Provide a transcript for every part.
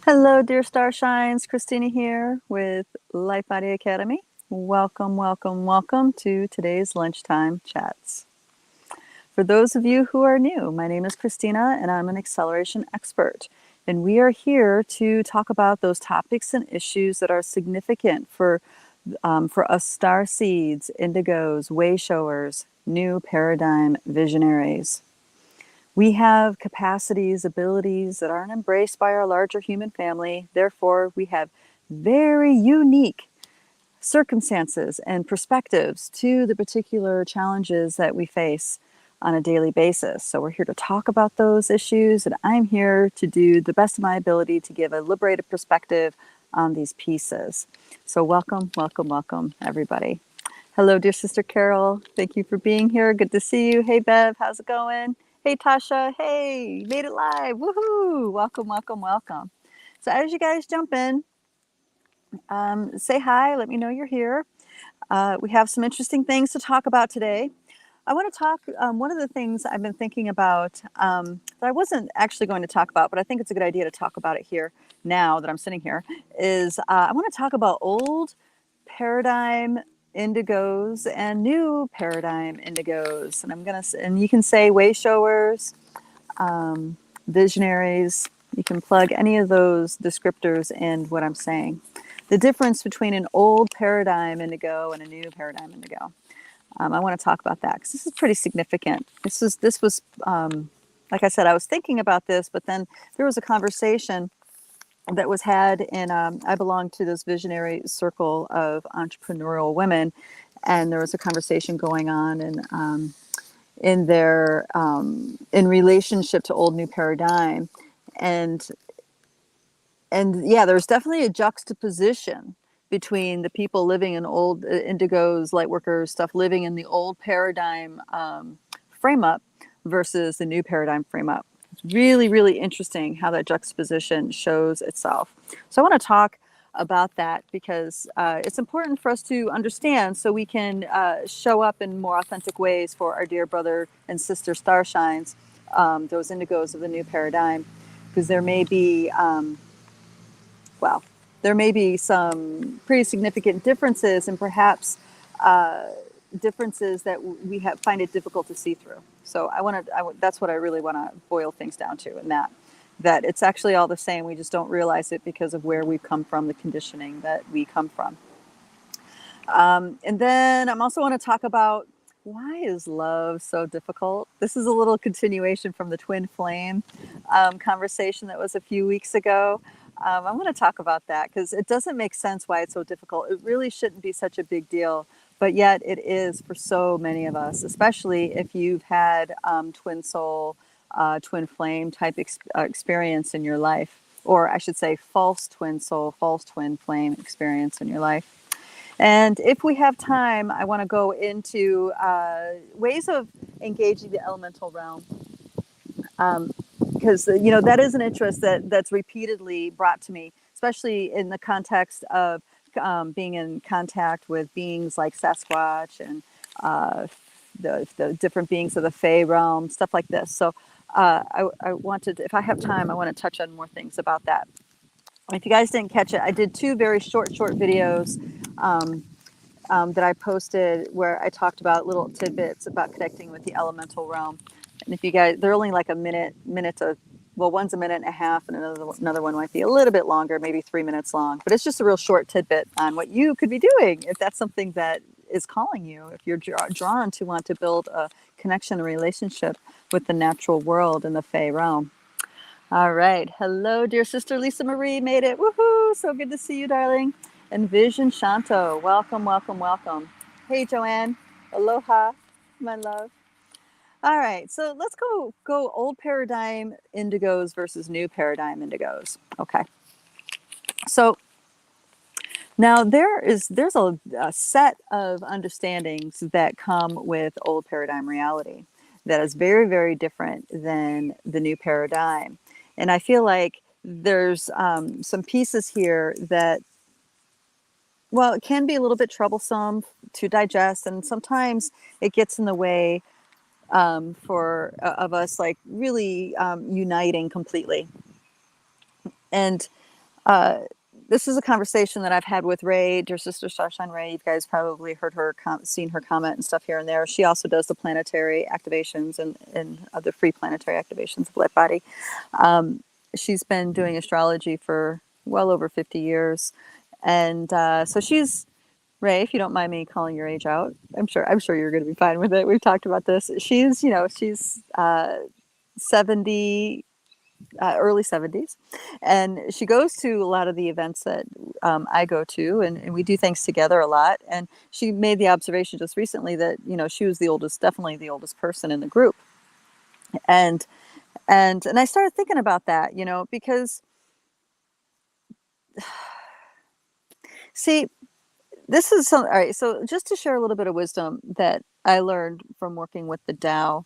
Hello, dear Starshines. Christina here with Life Body Academy. Welcome, welcome, welcome to today's Lunchtime Chats. For those of you who are new, my name is Christina and I'm an acceleration expert. And we are here to talk about those topics and issues that are significant for us starseeds, indigos, wayshowers, new paradigm visionaries. We have capacities, abilities that aren't embraced by our larger human family. Therefore, we have very unique circumstances and perspectives to the particular challenges that we face on a daily basis. So we're here to talk about those issues, and I'm here to do the best of my ability to give a liberated perspective on these pieces. So welcome, welcome, welcome, everybody. Hello, dear Sister Carol. Thank you for being here. Good to see you. Hey, Bev, how's it going? Hey, Tasha. Hey, made it live. Woohoo. Welcome, welcome, welcome. So as you guys jump in, say hi. Let me know you're here. We have some interesting things to talk about today. I want to talk, one of the things I've been thinking about that I wasn't actually going to talk about, but I think it's a good idea to talk about it here now that I'm sitting here, is I want to talk about old paradigm indigos and new paradigm indigos. And you can say wayshowers, visionaries, you can plug any of those descriptors in what I'm saying. The difference between an old paradigm indigo and a new paradigm indigo. I want to talk about that because this is pretty significant. This was like I said, I was thinking about this, but then there was a conversation that was had in, I belong to this visionary circle of entrepreneurial women, and there was a conversation going on in their in relationship to old new paradigm, and yeah, there's definitely a juxtaposition between the people living in old indigos, light workers, stuff living in the old paradigm frame up versus the new paradigm frame up. It's really, really interesting how that juxtaposition shows itself. So I want to talk about that because it's important for us to understand so we can show up in more authentic ways for our dear brother and sister starshines, those indigos of the new paradigm, because there may be there may be some pretty significant differences and perhaps differences that we find it difficult to see through. So that's what I really want to boil things down to, and that it's actually all the same. We just don't realize it because of where we've come from, the conditioning that we come from. And then I'm also want to talk about why is love so difficult? This is a little continuation from the twin flame conversation that was a few weeks ago. I want to talk about that because it doesn't make sense why it's so difficult. It really shouldn't be such a big deal, but yet it is for so many of us, especially if you've had twin soul, twin flame type experience in your life, or I should say false twin soul, false twin flame experience in your life. And if we have time, I want to go into ways of engaging the elemental realm. Because that is an interest that's repeatedly brought to me, especially in the context of being in contact with beings like Sasquatch and the different beings of the Fey realm, stuff like this. So I wanted, if I have time, I want to touch on more things about that. If you guys didn't catch it, I did two very short videos that I posted where I talked about little tidbits about connecting with the elemental realm. And if you guys, they're only like a minute to, well, one's a minute and a half and another one might be a little bit longer, maybe 3 minutes long, but it's just a real short tidbit on what you could be doing if that's something that is calling you, if you're drawn to want to build a connection, a relationship with the natural world in the Fey realm. All right. Hello, dear sister Lisa Marie, made it. Woohoo! So good to see you, darling. And Vision Shanto, welcome, welcome, welcome. Hey, Joanne. Aloha, my love. All right, so let's go old paradigm indigos versus new paradigm indigos. Okay. So now there's a set of understandings that come with old paradigm reality that is very, very different than the new paradigm. And I feel like there's some pieces here that, well, it can be a little bit troublesome to digest, and sometimes it gets in the way of us like really uniting completely. And This is a conversation that I've had with Ray, dear sister Starshine Ray. You guys probably heard her, seen her comment and stuff here and there. She also does the planetary activations and other free planetary activations of light body. She's been doing astrology for well over 50 years. And so she's, Ray, if you don't mind me calling your age out, I'm sure you're going to be fine with it. We've talked about this. She's, she's 70, early 70s, and she goes to a lot of the events that I go to, and we do things together a lot. And she made the observation just recently that she was definitely the oldest person in the group. And I started thinking about that, because see, this is all right. So just to share a little bit of wisdom that I learned from working with the Tao.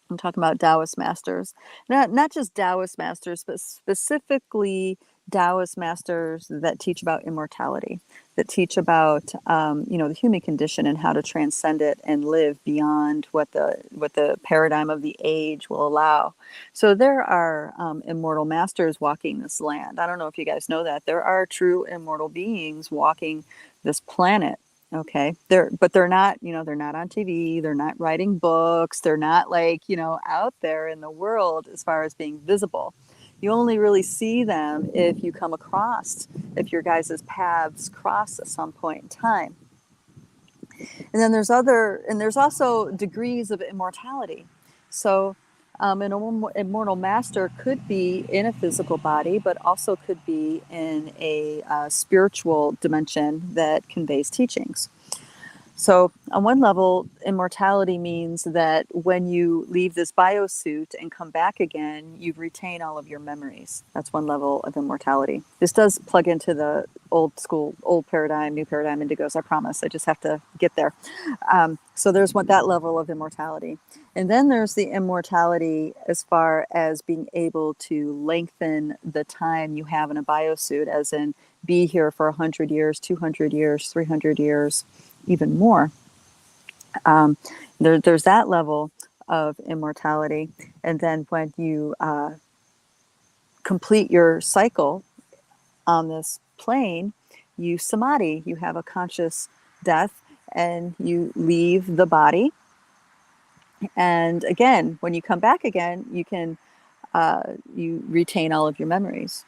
I'm talking about Taoist masters, not just Taoist masters, but specifically Taoist masters that teach about immortality, that teach about the human condition and how to transcend it and live beyond what the paradigm of the age will allow. So there are immortal masters walking this land. I don't know if you guys know that there are true immortal beings walking this planet. Okay. They're not, they're not on TV. They're not writing books. They're not out there in the world as far as being visible. You only really see them if you come across, if your guys' paths cross at some point in time. And then there's also degrees of immortality. So an immortal master could be in a physical body, but also could be in a spiritual dimension that conveys teachings. So on one level, immortality means that when you leave this biosuit and come back again, you retain all of your memories. That's one level of immortality. This does plug into the old paradigm, new paradigm, indigos, I promise. I just have to get there. So there's that level of immortality. And then there's the immortality as far as being able to lengthen the time you have in a biosuit, as in be here for 100 years, 200 years, 300 years, even more. There's that level of immortality. And then when you complete your cycle on this plane, you samadhi, you have a conscious death, and you leave the body. And again, when you come back again, you retain all of your memories.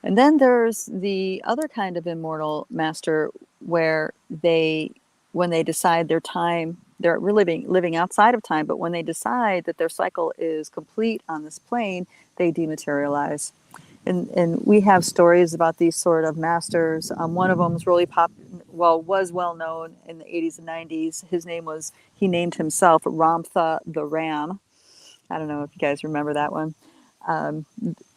And then there's the other kind of immortal master where when they decide their time, they're living outside of time, but when they decide that their cycle is complete on this plane, they dematerialize. And we have stories about these sort of masters. One of them was was well known in the 80s and 90s. He named himself Ramtha the Ram. I don't know if you guys remember that one.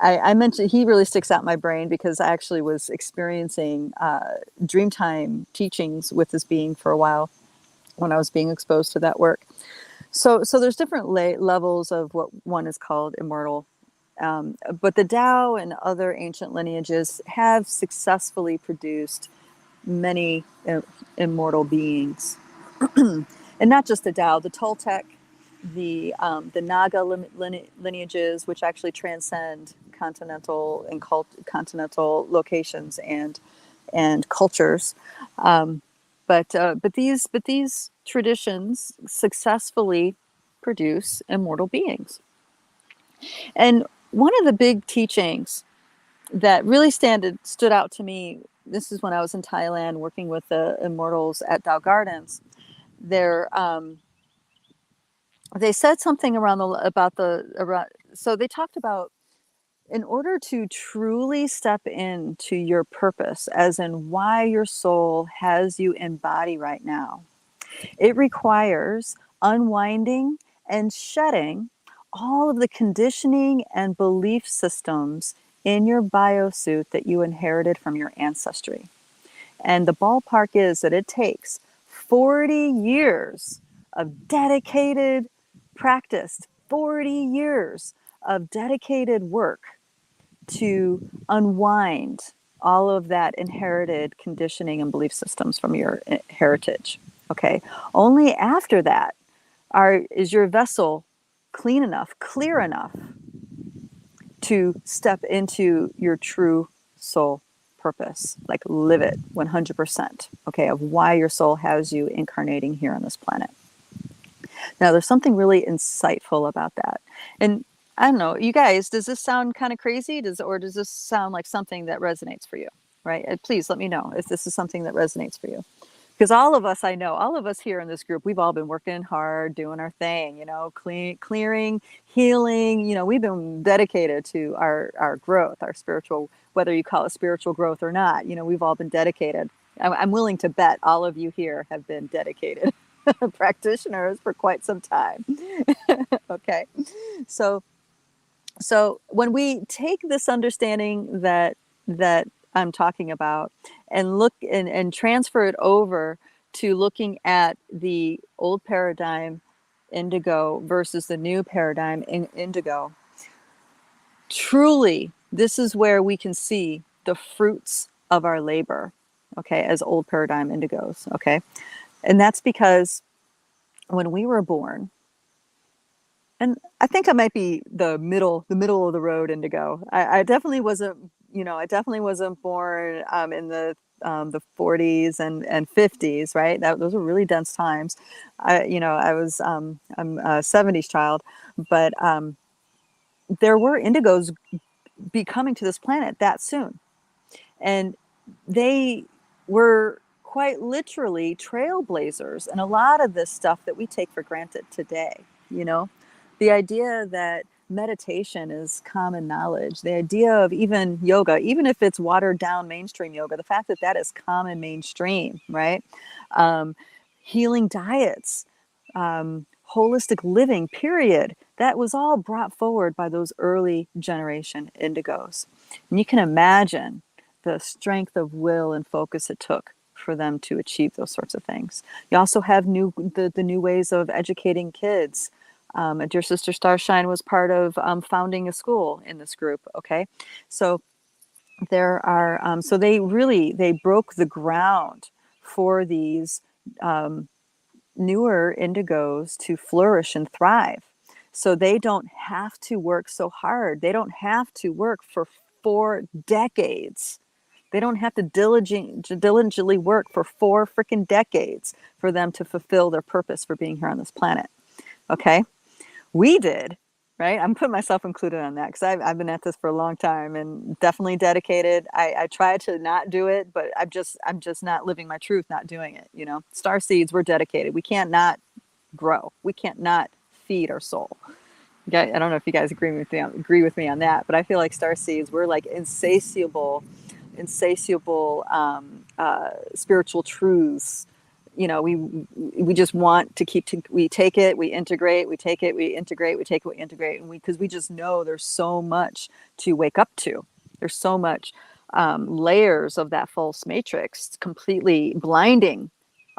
I mentioned he really sticks out in my brain because I actually was experiencing dreamtime teachings with this being for a while when I was being exposed to that work. So there's different levels of what one is called immortal. But the Tao and other ancient lineages have successfully produced many immortal beings. And not just the Tao, the Toltec, the Naga lineages, which actually transcend continental and continental locations and cultures. But these traditions successfully produce immortal beings. And one of the big teachings that really stood out to me, this is when I was in Thailand working with the immortals at Tao Gardens. They said something so they talked about, in order to truly step into your purpose, as in why your soul has you in body right now, it requires unwinding and shedding all of the conditioning and belief systems in your biosuit that you inherited from your ancestry. And the ballpark is that it takes 40 years of dedicated practice, 40 years of dedicated work to unwind all of that inherited conditioning and belief systems from your heritage. Okay. Only after that is your vessel clean enough, clear enough to step into your true soul purpose, like live it 100%, okay, of why your soul has you incarnating here on this planet. Now, there's something really insightful about that. And I don't know, you guys, does this sound kind of crazy? Or does this sound like something that resonates for you? Right? And please let me know if this is something that resonates for you. Because all of us, I know, all of us here in this group, we've all been working hard, doing our thing, you know, clearing, healing. You know, we've been dedicated to our growth, our spiritual, whether you call it spiritual growth or not. You know, we've all been dedicated. I'm willing to bet all of you here have been dedicated practitioners for quite some time. Okay. So when we take this understanding that I'm talking about and look and transfer it over to looking at the old paradigm indigo versus the new paradigm in indigo, truly, this is where we can see the fruits of our labor, okay, as old paradigm indigos, okay? And that's because when we were born, and I think I might be the middle of the road indigo. I definitely wasn't, you know, I definitely wasn't born in the 40s and 50s, right? Those were really dense times. I'm a 70s child, but there were indigos be coming to this planet that soon. And they were quite literally trailblazers and a lot of this stuff that we take for granted today. You know, the idea that meditation is common knowledge, the idea of even yoga, even if it's watered down mainstream yoga, the fact that that is common mainstream, right? Healing diets, holistic living, period. That was all brought forward by those early generation indigos. And you can imagine the strength of will and focus it took for them to achieve those sorts of things. You also have the new ways of educating kids. And Dear Sister Starshine was part of founding a school in this group. Okay, so there are so they broke the ground for these newer indigos to flourish and thrive. So they don't have to work so hard. They don't have to work for 4 decades. They don't have to diligently work for 4 freaking decades for them to fulfill their purpose for being here on this planet. Okay? We did, right? I'm putting myself included on that because I've been at this for a long time and definitely dedicated. I try to not do it, but I'm just not living my truth, not doing it. You know, starseeds, we're dedicated. We can't not grow. We can't not feed our soul. I don't know if you guys agree with me on that, but I feel like starseeds, we're like insatiable spiritual truths. You know, we just want to we take it, we integrate, we take it, we integrate, we take it, we integrate, and because we just know there's so much to wake up to. There's so much layers of that false matrix completely blinding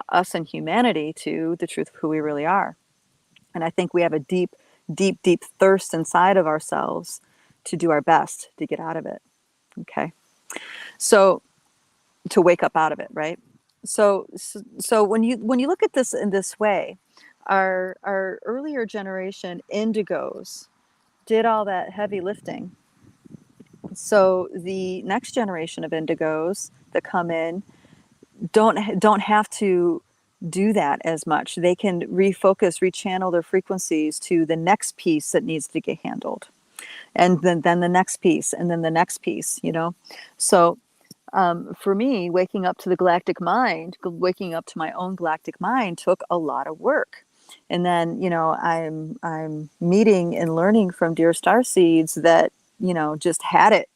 us and humanity to the truth of who we really are. And I think we have a deep thirst inside of ourselves to do our best to get out of it. Okay. So to wake up out of it, right? So when you look at this in this way, our earlier generation indigos did all that heavy lifting. So the next generation of indigos that come in don't have to do that as much. They can refocus, rechannel their frequencies to the next piece that needs to get handled. And then the next piece, and then the next piece, you know? So for me, waking up to the galactic mind, waking up to my own galactic mind took a lot of work. And then, you know, I'm meeting and learning from dear starseeds that, you know, just had it.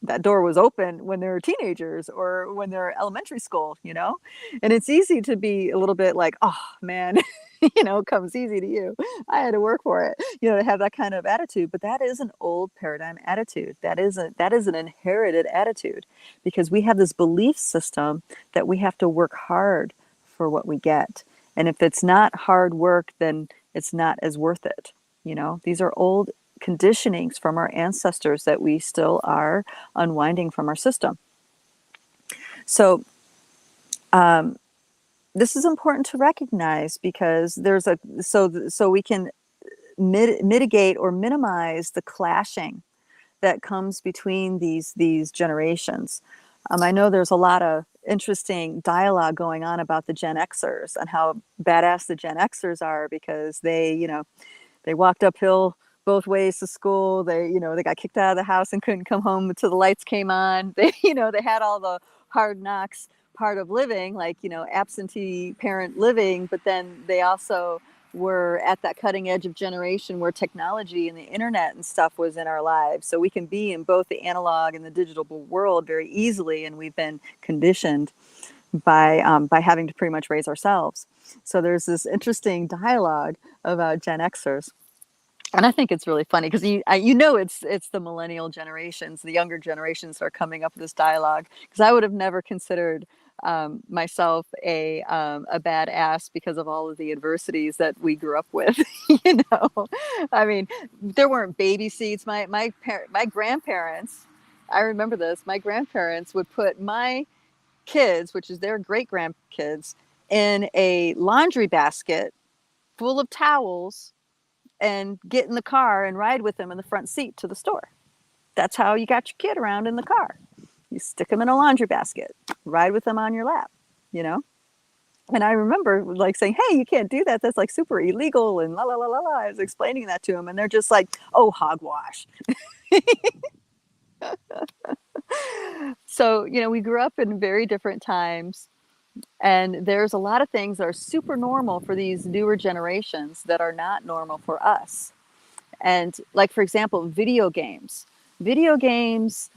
That door was open when they're teenagers or when they're elementary school, you know? And it's easy to be a little bit like, oh man, you know, it comes easy to you. I had to work for it, you know, to have that kind of attitude. But that is an old paradigm attitude. That is an inherited attitude because we have this belief system that we have to work hard for what we get. And if it's not hard work, then it's not as worth it. You know, these are old conditionings from our ancestors that we still are unwinding from our system. So this is important to recognize because so we can mitigate or minimize the clashing that comes between these generations. I know there's a lot of interesting dialogue going on about the Gen Xers and how badass the Gen Xers are because they, they walked uphill both ways to school. They, they got kicked out of the house and couldn't come home until the lights came on. They, they had all the hard knocks part of living, like, absentee parent living, but then they also were at that cutting edge of generation where technology and the internet and stuff was in our lives. So we can be in both the analog and the digital world very easily. And we've been conditioned by having to pretty much raise ourselves. So there's this interesting dialogue about Gen Xers. And I think it's really funny because it's the millennial generations, the younger generations that are coming up with this dialogue. Because I would have never considered myself a badass because of all of the adversities that we grew up with. I mean, there weren't baby seats. My grandparents, I remember this. My grandparents would put my kids, which is their great grandkids, in a laundry basket full of towels and get in the car and ride with them in the front seat to the store. That's how you got your kid around in the car. You stick them in a laundry basket, ride with them on your lap, And I remember like saying, hey, you can't do that. That's like super illegal and la, la, la, la, la. I was explaining that to them and they're just like, oh, hogwash. So, we grew up in very different times. And there's a lot of things that are super normal for these newer generations that are not normal for us. And like, for example, video games. There's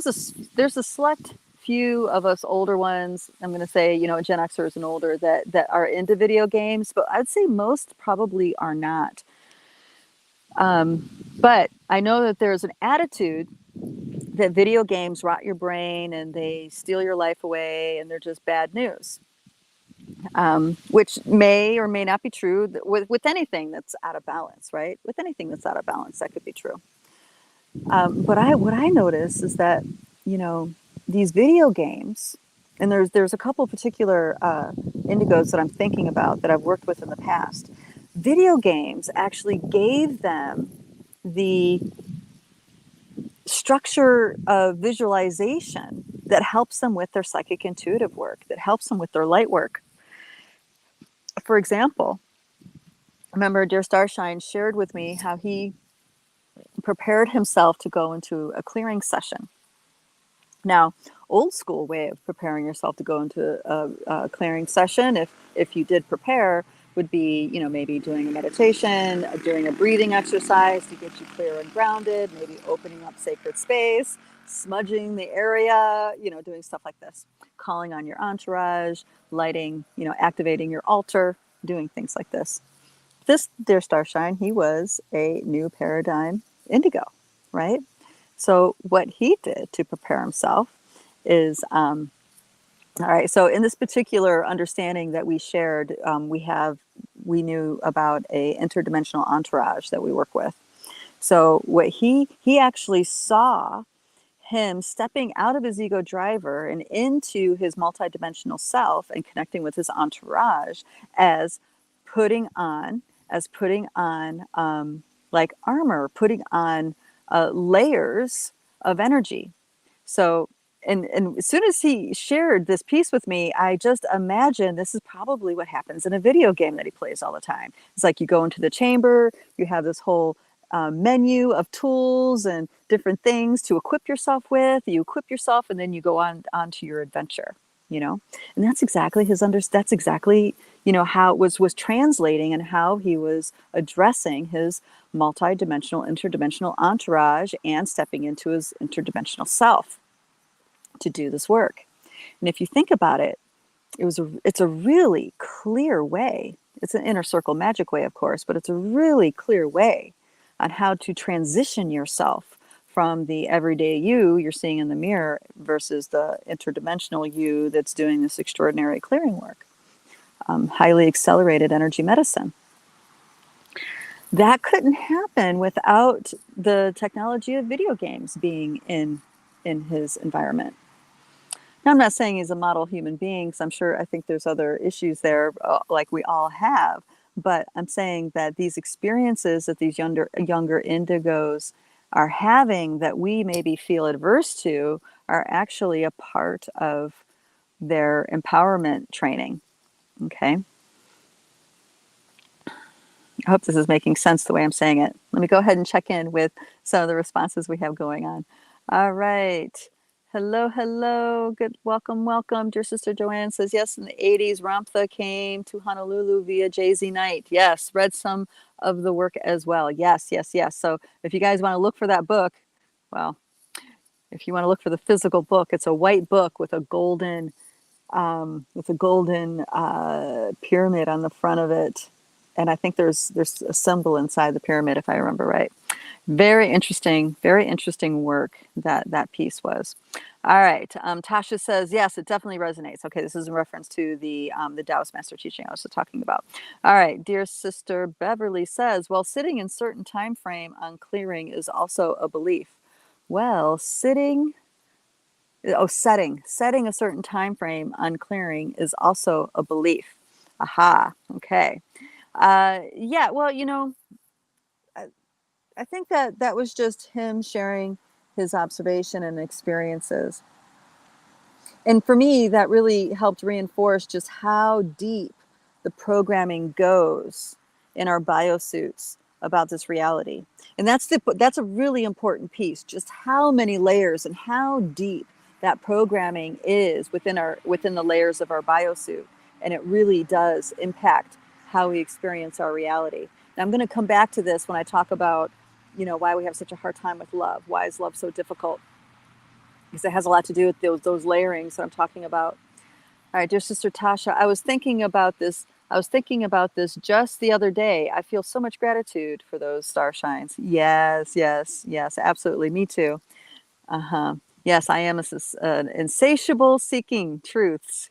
a select few of us older ones, I'm going to say, Gen Xers and older that are into video games, but I'd say most probably are not. But I know that there's an attitude that video games rot your brain and they steal your life away and they're just bad news, which may or may not be true with anything that's out of balance, right? With anything that's out of balance, that could be true. But what I notice is that, these video games, and there's a couple particular indigos that I'm thinking about that I've worked with in the past. Video games actually gave them the structure of visualization that helps them with their psychic intuitive work, that helps them with their light work. For example, remember Dear Starshine shared with me how he prepared himself to go into a clearing session. Now, old school way of preparing yourself to go into a clearing session, if you did prepare, would be, maybe doing a meditation, doing a breathing exercise to get you clear and grounded, maybe opening up sacred space, smudging the area, doing stuff like this, calling on your entourage, lighting, activating your altar, doing things like this. This Dear Starshine, he was a new paradigm indigo, right? So what he did to prepare himself is, all right, so in this particular understanding that we shared, we knew about a interdimensional entourage that we work with. So what he actually saw him stepping out of his ego driver and into his multidimensional self and connecting with his entourage as putting on like armor, putting on layers of energy. So, and as soon as he shared this piece with me, I just imagined this is probably what happens in a video game that he plays all the time. It's like you go into the chamber, you have this whole menu of tools and different things to equip yourself with. You equip yourself, and then you go onto your adventure. And that's exactly that's exactly how it was translating and how he was addressing his multi-dimensional, interdimensional entourage and stepping into his interdimensional self to do this work. And if you think about it, it's a really clear way. It's an inner circle magic way, of course, but it's a really clear way on how to transition yourself from the everyday you you're seeing in the mirror versus the interdimensional you that's doing this extraordinary clearing work. Highly accelerated energy medicine. That couldn't happen without the technology of video games being in his environment. Now, I'm not saying he's a model human being, because I think there's other issues there, like we all have. But I'm saying that these experiences that these younger indigos are having that we maybe feel adverse to are actually a part of their empowerment training. Okay. I hope this is making sense the way I'm saying it. Let me go ahead and check in with some of the responses we have going on. All right. Hello, hello. Good. Welcome, welcome. Dear Sister Joanne says, yes, in the 80s, Ramtha came to Honolulu via Jay-Z Knight. Yes, read some of the work as well. Yes, yes, yes. So if you guys want to look for that book, well, if you want to look for the physical book, it's a white book with a golden pyramid on the front of it. And I think there's a symbol inside the pyramid, if I remember right. Very interesting work that piece was. All right. Tasha says, yes, it definitely resonates. Okay, this is in reference to the Taoist master teaching I was talking about. All right. Dear Sister Beverly says, well, sitting in certain time frame on clearing is also a belief. Well, setting a certain time frame on clearing is also a belief. Aha. Okay. Yeah. Well, I think that was just him sharing his observation and experiences. And for me, that really helped reinforce just how deep the programming goes in our biosuits about this reality. And that's a really important piece, just how many layers and how deep that programming is within the layers of our biosuit. And it really does impact how we experience our reality. And I'm going to come back to this when I talk about, why we have such a hard time with love. Why is love so difficult? Because it has a lot to do with those layerings that I'm talking about. All right, dear Sister Tasha, I was thinking about this just the other day. I feel so much gratitude for those star shines. Yes, yes, yes, absolutely. Me too. Uh-huh. Yes, I am an insatiable seeking truths.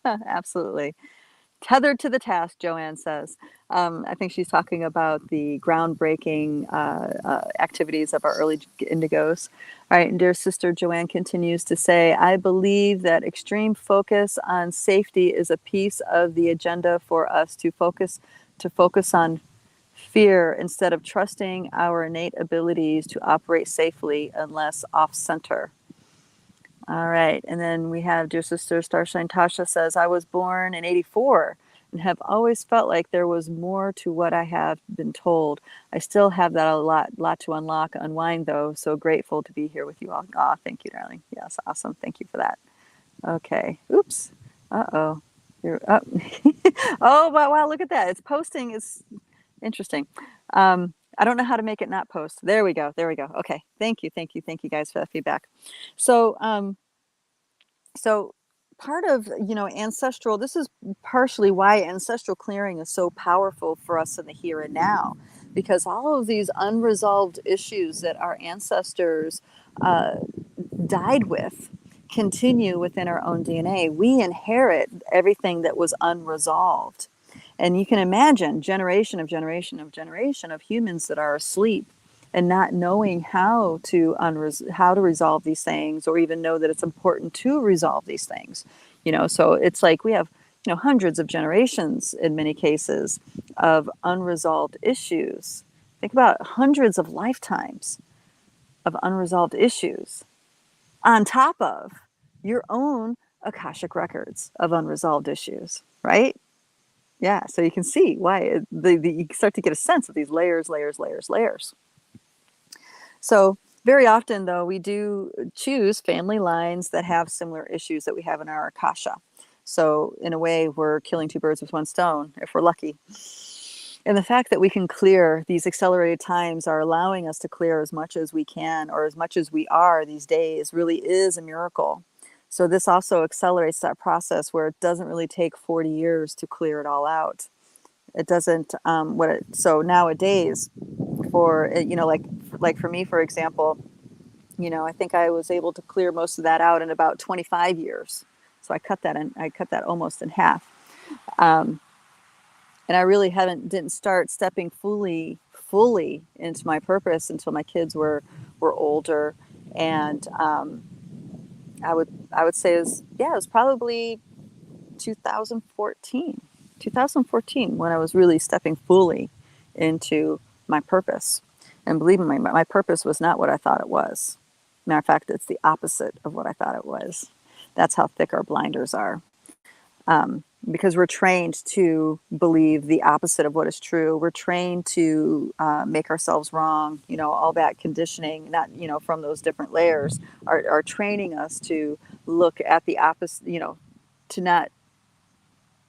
Absolutely. Tethered to the task, Joanne says. I think she's talking about the groundbreaking activities of our early indigos. All right, and dear Sister Joanne continues to say, I believe that extreme focus on safety is a piece of the agenda for us to focus on fear instead of trusting our innate abilities to operate safely unless off-center. All right. And then we have dear Sister Starshine Tasha says, I was born in 84 and have always felt like there was more to what I have been told. I still have that a lot to unwind though. So grateful to be here with you all. Ah, thank you, darling. Yes. Awesome. Thank you for that. Okay. Oops. Uh-oh. You're up. Oh, wow. Look at that. It's posting. It's interesting. I don't know how to make it not post. There we go. Okay. Thank you guys for that feedback. So, so part of, ancestral, this is partially why ancestral clearing is so powerful for us in the here and now, because all of these unresolved issues that our ancestors died with continue within our own DNA. We inherit everything that was unresolved. And you can imagine generation of humans that are asleep and not knowing how to resolve these things, or even know that it's important to resolve these things. So it's like we have hundreds of generations in many cases of unresolved issues. Think about hundreds of lifetimes of unresolved issues on top of your own Akashic records of unresolved issues, right? Yeah, so you can see why you start to get a sense of these layers. So very often, though, we do choose family lines that have similar issues that we have in our Akasha. So in a way, we're killing two birds with one stone, if we're lucky. And the fact that we can clear these accelerated times are allowing us to clear as much as we can, or as much as we are these days, really is a miracle. So this also accelerates that process where it doesn't really take 40 years to clear it all out. It doesn't, so nowadays, for, like for me, for example, I think I was able to clear most of that out in about 25 years. So I cut that almost in half. And I really didn't start stepping fully into my purpose until my kids were older. And, I would say it was probably 2014 when I was really stepping fully into my purpose. And believe me, my purpose was not what I thought it was. Matter of fact, it's the opposite of what I thought it was. That's how thick our blinders are. Because we're trained to believe the opposite of what is true. We're trained to make ourselves wrong. You know, all that conditioning, not, you know, from those different layers, are training us to look at the opposite, you know, to not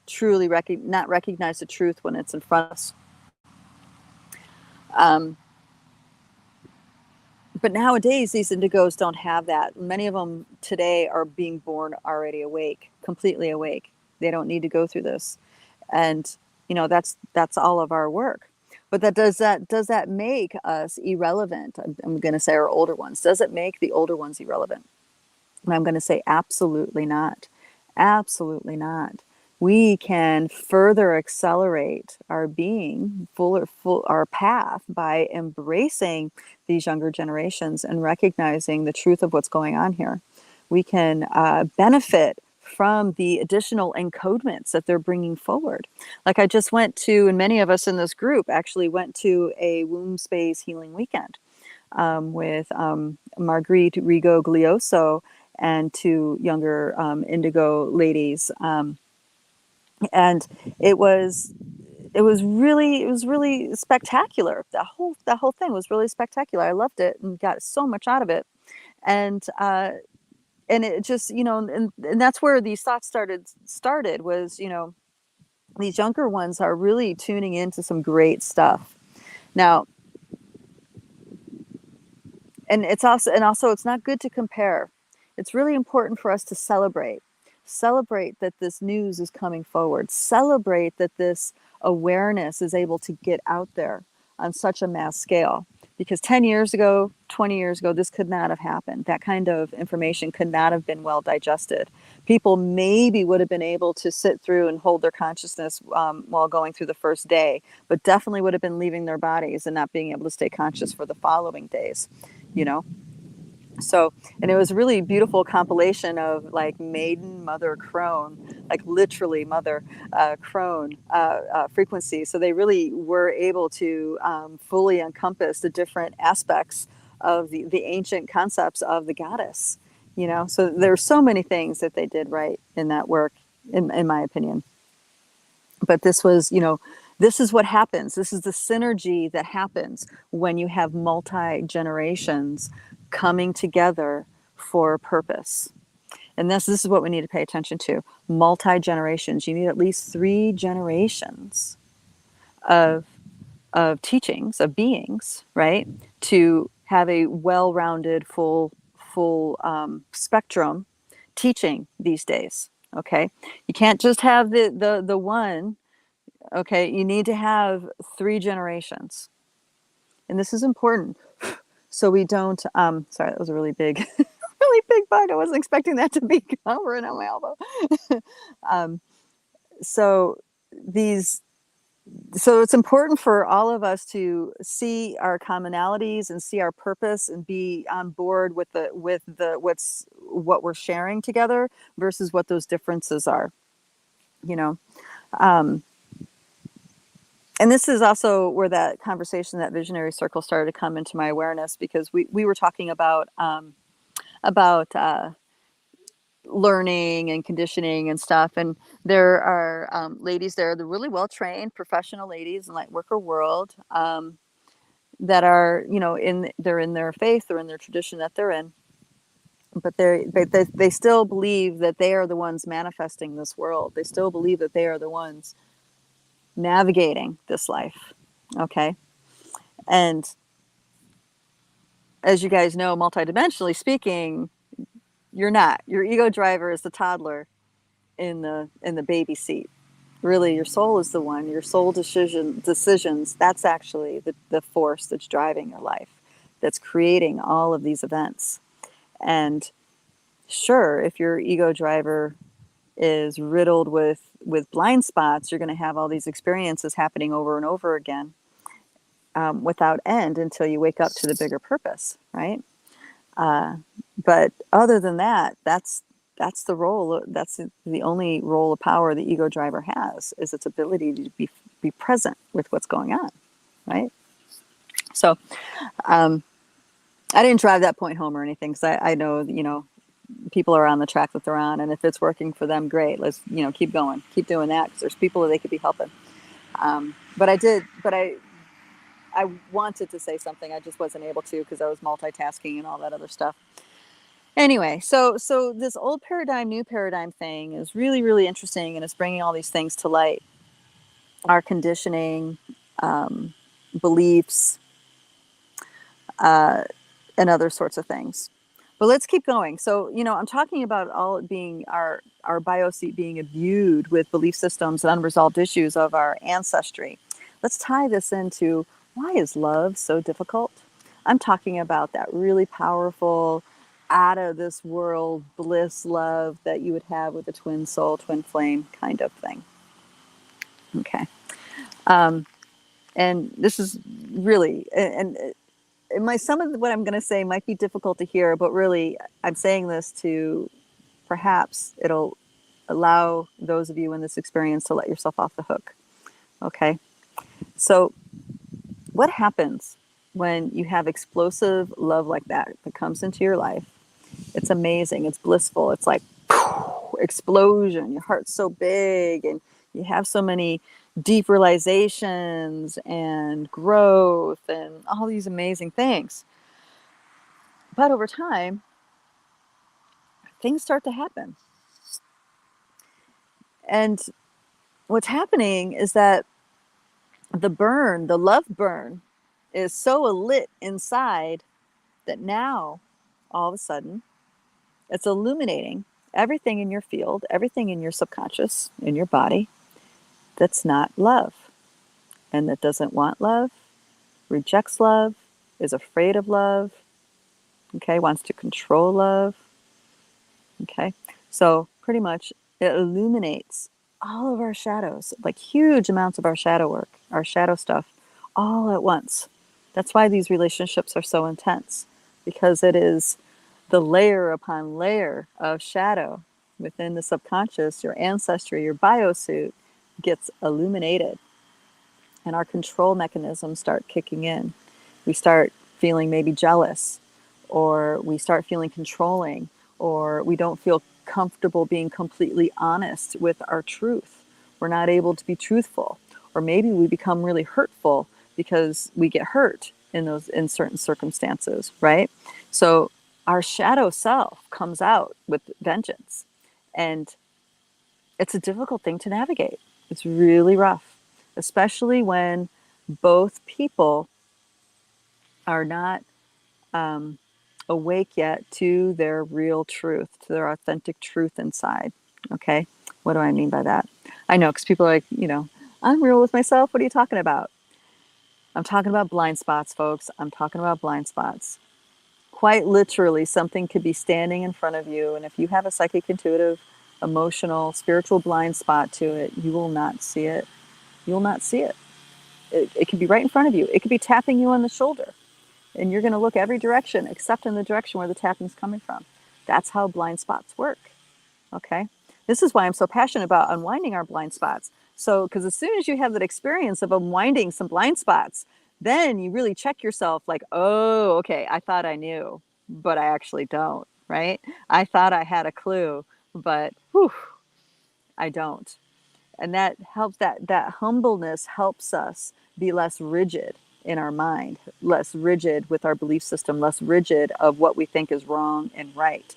truly not recognize the truth when it's in front of us. But nowadays, these indigos don't have that. Many of them today are being born already awake, completely awake. They don't need to go through this, and you know that's all of our work. But does that make us irrelevant? I'm going to say our older ones. Does it make the older ones irrelevant? And I'm going to say absolutely not. Absolutely not. We can further accelerate our being, our path by embracing these younger generations and recognizing the truth of what's going on here. We can benefit from the additional encodements that they're bringing forward. Like I just went to, and many of us in this group actually went to a womb space healing weekend with Marguerite Rigo Glioso and two younger indigo ladies. And it was really spectacular. That whole thing was really spectacular. I loved it and got so much out of it. And it just, you know, and that's where these thoughts started was, you know, these younger ones are really tuning into some great stuff. Now, and it's also it's not good to compare. It's really important for us to celebrate that this news is coming forward, celebrate that this awareness is able to get out there on such a mass scale, because 10 years ago, 20 years ago, this could not have happened. That kind of information could not have been well digested. People maybe would have been able to sit through and hold their consciousness while going through the first day, but definitely would have been leaving their bodies and not being able to stay conscious for the following days, you know? So, and it was a really beautiful compilation of like maiden, mother, crone, like literally mother, crone frequency. So they really were able to fully encompass the different aspects of the ancient concepts of the goddess, you know. So there are so many things that they did right in that work, in my opinion. But this was, you know, this is what happens. This is the synergy that happens when you have multi-generations coming together for a purpose. And this is what we need to pay attention to. Multi-generations. You need at least 3 generations of teachings, of beings, right? To have a well-rounded, full spectrum teaching these days. Okay. You can't just have the one. Okay. You need to have 3 generations. And this is important. So we don't, sorry, that was a really big, really big bug. I wasn't expecting that to be hovering on my elbow. So it's important for all of us to see our commonalities and see our purpose and be on board with what we're sharing together versus what those differences are, you know. And this is also where that conversation, that visionary circle started to come into my awareness, because we were talking about learning and conditioning and stuff. And there are ladies there, the really well-trained professional ladies in light worker world that are, you know, they're in their faith, they're in their tradition that they're in, but they still believe that they are the ones manifesting this world. They still believe that they are the ones navigating this life. Okay. And as you guys know, multidimensionally speaking, you're not. Your ego driver is the toddler in the baby seat. Really, your soul is the one. Your soul decisions, that's actually the force that's driving your life, that's creating all of these events. And sure, if your ego driver is riddled with blind spots, you're going to have all these experiences happening over and over again without end until you wake up to the bigger purpose, right? But other than that, that's the role. That's the only role of power the ego driver has, is its ability to be present with what's going on, right? So I didn't drive that point home or anything, because I know, people are on the track that they're on, and if it's working for them, great. Let's, keep going, keep doing that, because there's people that they could be helping. But I wanted to say something. I just wasn't able to, because I was multitasking and all that other stuff. Anyway, so this old paradigm, new paradigm thing is really, really interesting, and it's bringing all these things to light. Our conditioning, beliefs, and other sorts of things. But let's keep going. So, I'm talking about all it being our bioseat being imbued with belief systems and unresolved issues of our ancestry. Let's tie this into, why is love so difficult? I'm talking about that really powerful, out of this world bliss love that you would have with a twin soul, twin flame kind of thing. Okay. And this is really, and some of what I'm going to say might be difficult to hear, but really I'm saying this to, perhaps it'll allow those of you in this experience to let yourself off the hook. Okay. So what happens when you have explosive love like that comes into your life? It's amazing. It's blissful. It's like explosion. Your heart's so big, and you have so many deep realizations and growth and all these amazing things. But over time, things start to happen. And what's happening is that the love burn, is so lit inside that now, all of a sudden, it's illuminating everything in your field, everything in your subconscious, in your body, that's not love, and that doesn't want love, rejects love, is afraid of love, okay, wants to control love, okay? So pretty much it illuminates all of our shadows, like huge amounts of our shadow work, our shadow stuff, all at once. That's why these relationships are so intense, because it is the layer upon layer of shadow within the subconscious. Your ancestry, your biosuit gets illuminated, and our control mechanisms start kicking in. We start feeling maybe jealous, or we start feeling controlling, or we don't feel comfortable being completely honest with our truth. We're not able to be truthful, or maybe we become really hurtful because we get hurt in certain circumstances, right? So our shadow self comes out with vengeance, and it's a difficult thing to navigate. It's really rough, especially when both people are not awake yet to their real truth, to their authentic truth inside. Okay. What do I mean by that? I know, because people are like, I'm real with myself. What are you talking about? I'm talking about blind spots, folks. I'm talking about blind spots. Quite literally, something could be standing in front of you, and if you have a psychic, intuitive, emotional, spiritual blind spot to it, you will not see it. You will not see it. It could be right in front of you. It could be tapping you on the shoulder, and you're going to look every direction except in the direction where the tapping is coming from. That's how blind spots work. Okay. This is why I'm so passionate about unwinding our blind spots. So, because as soon as you have that experience of unwinding some blind spots, then you really check yourself, like, oh, okay, I thought I knew, but I actually don't, right? I thought I had a clue, but whew, I don't. And that helps, that humbleness helps us be less rigid in our mind, less rigid with our belief system, less rigid of what we think is wrong and right.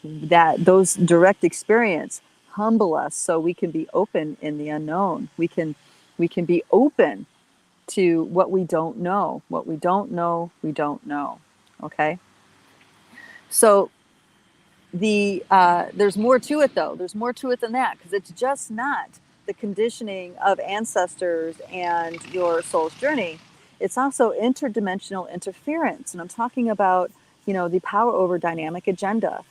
That those direct experience humble us, so we can be open in the unknown. We can be open to what we don't know. What we don't know, we don't know. Okay. So there's more to it, though. There's more to it than that, because it's just not the conditioning of ancestors and your soul's journey. It's also interdimensional interference, and I'm talking about the power over dynamic agenda.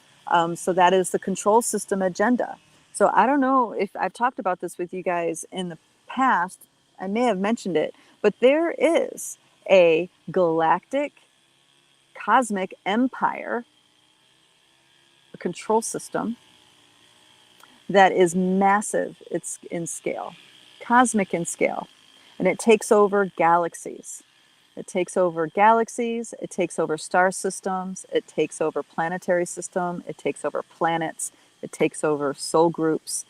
So that is the control system agenda. So I don't know if I've talked about this with you guys in the past. I may have mentioned it, but there is a galactic cosmic empire, a control system that is massive. It's in scale, cosmic in scale, and it takes over galaxies. It takes over galaxies, it takes over star systems, it takes over planetary system, it takes over planets, it takes over soul groups,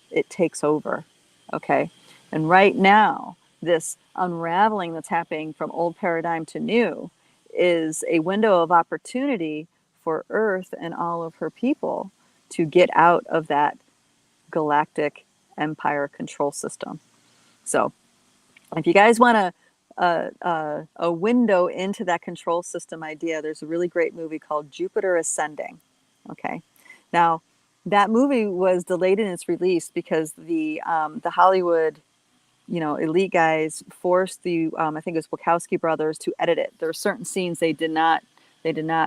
it takes over, okay? And right now, this unraveling that's happening from old paradigm to new is a window of opportunity for Earth and all of her people to get out of that galactic empire control system. So if you guys want a window into that control system idea, there's a really great movie called Jupiter Ascending. Okay, now that movie was delayed in its release because the Hollywood, elite guys forced the I think it was Wachowski brothers to edit it. There are certain scenes they did not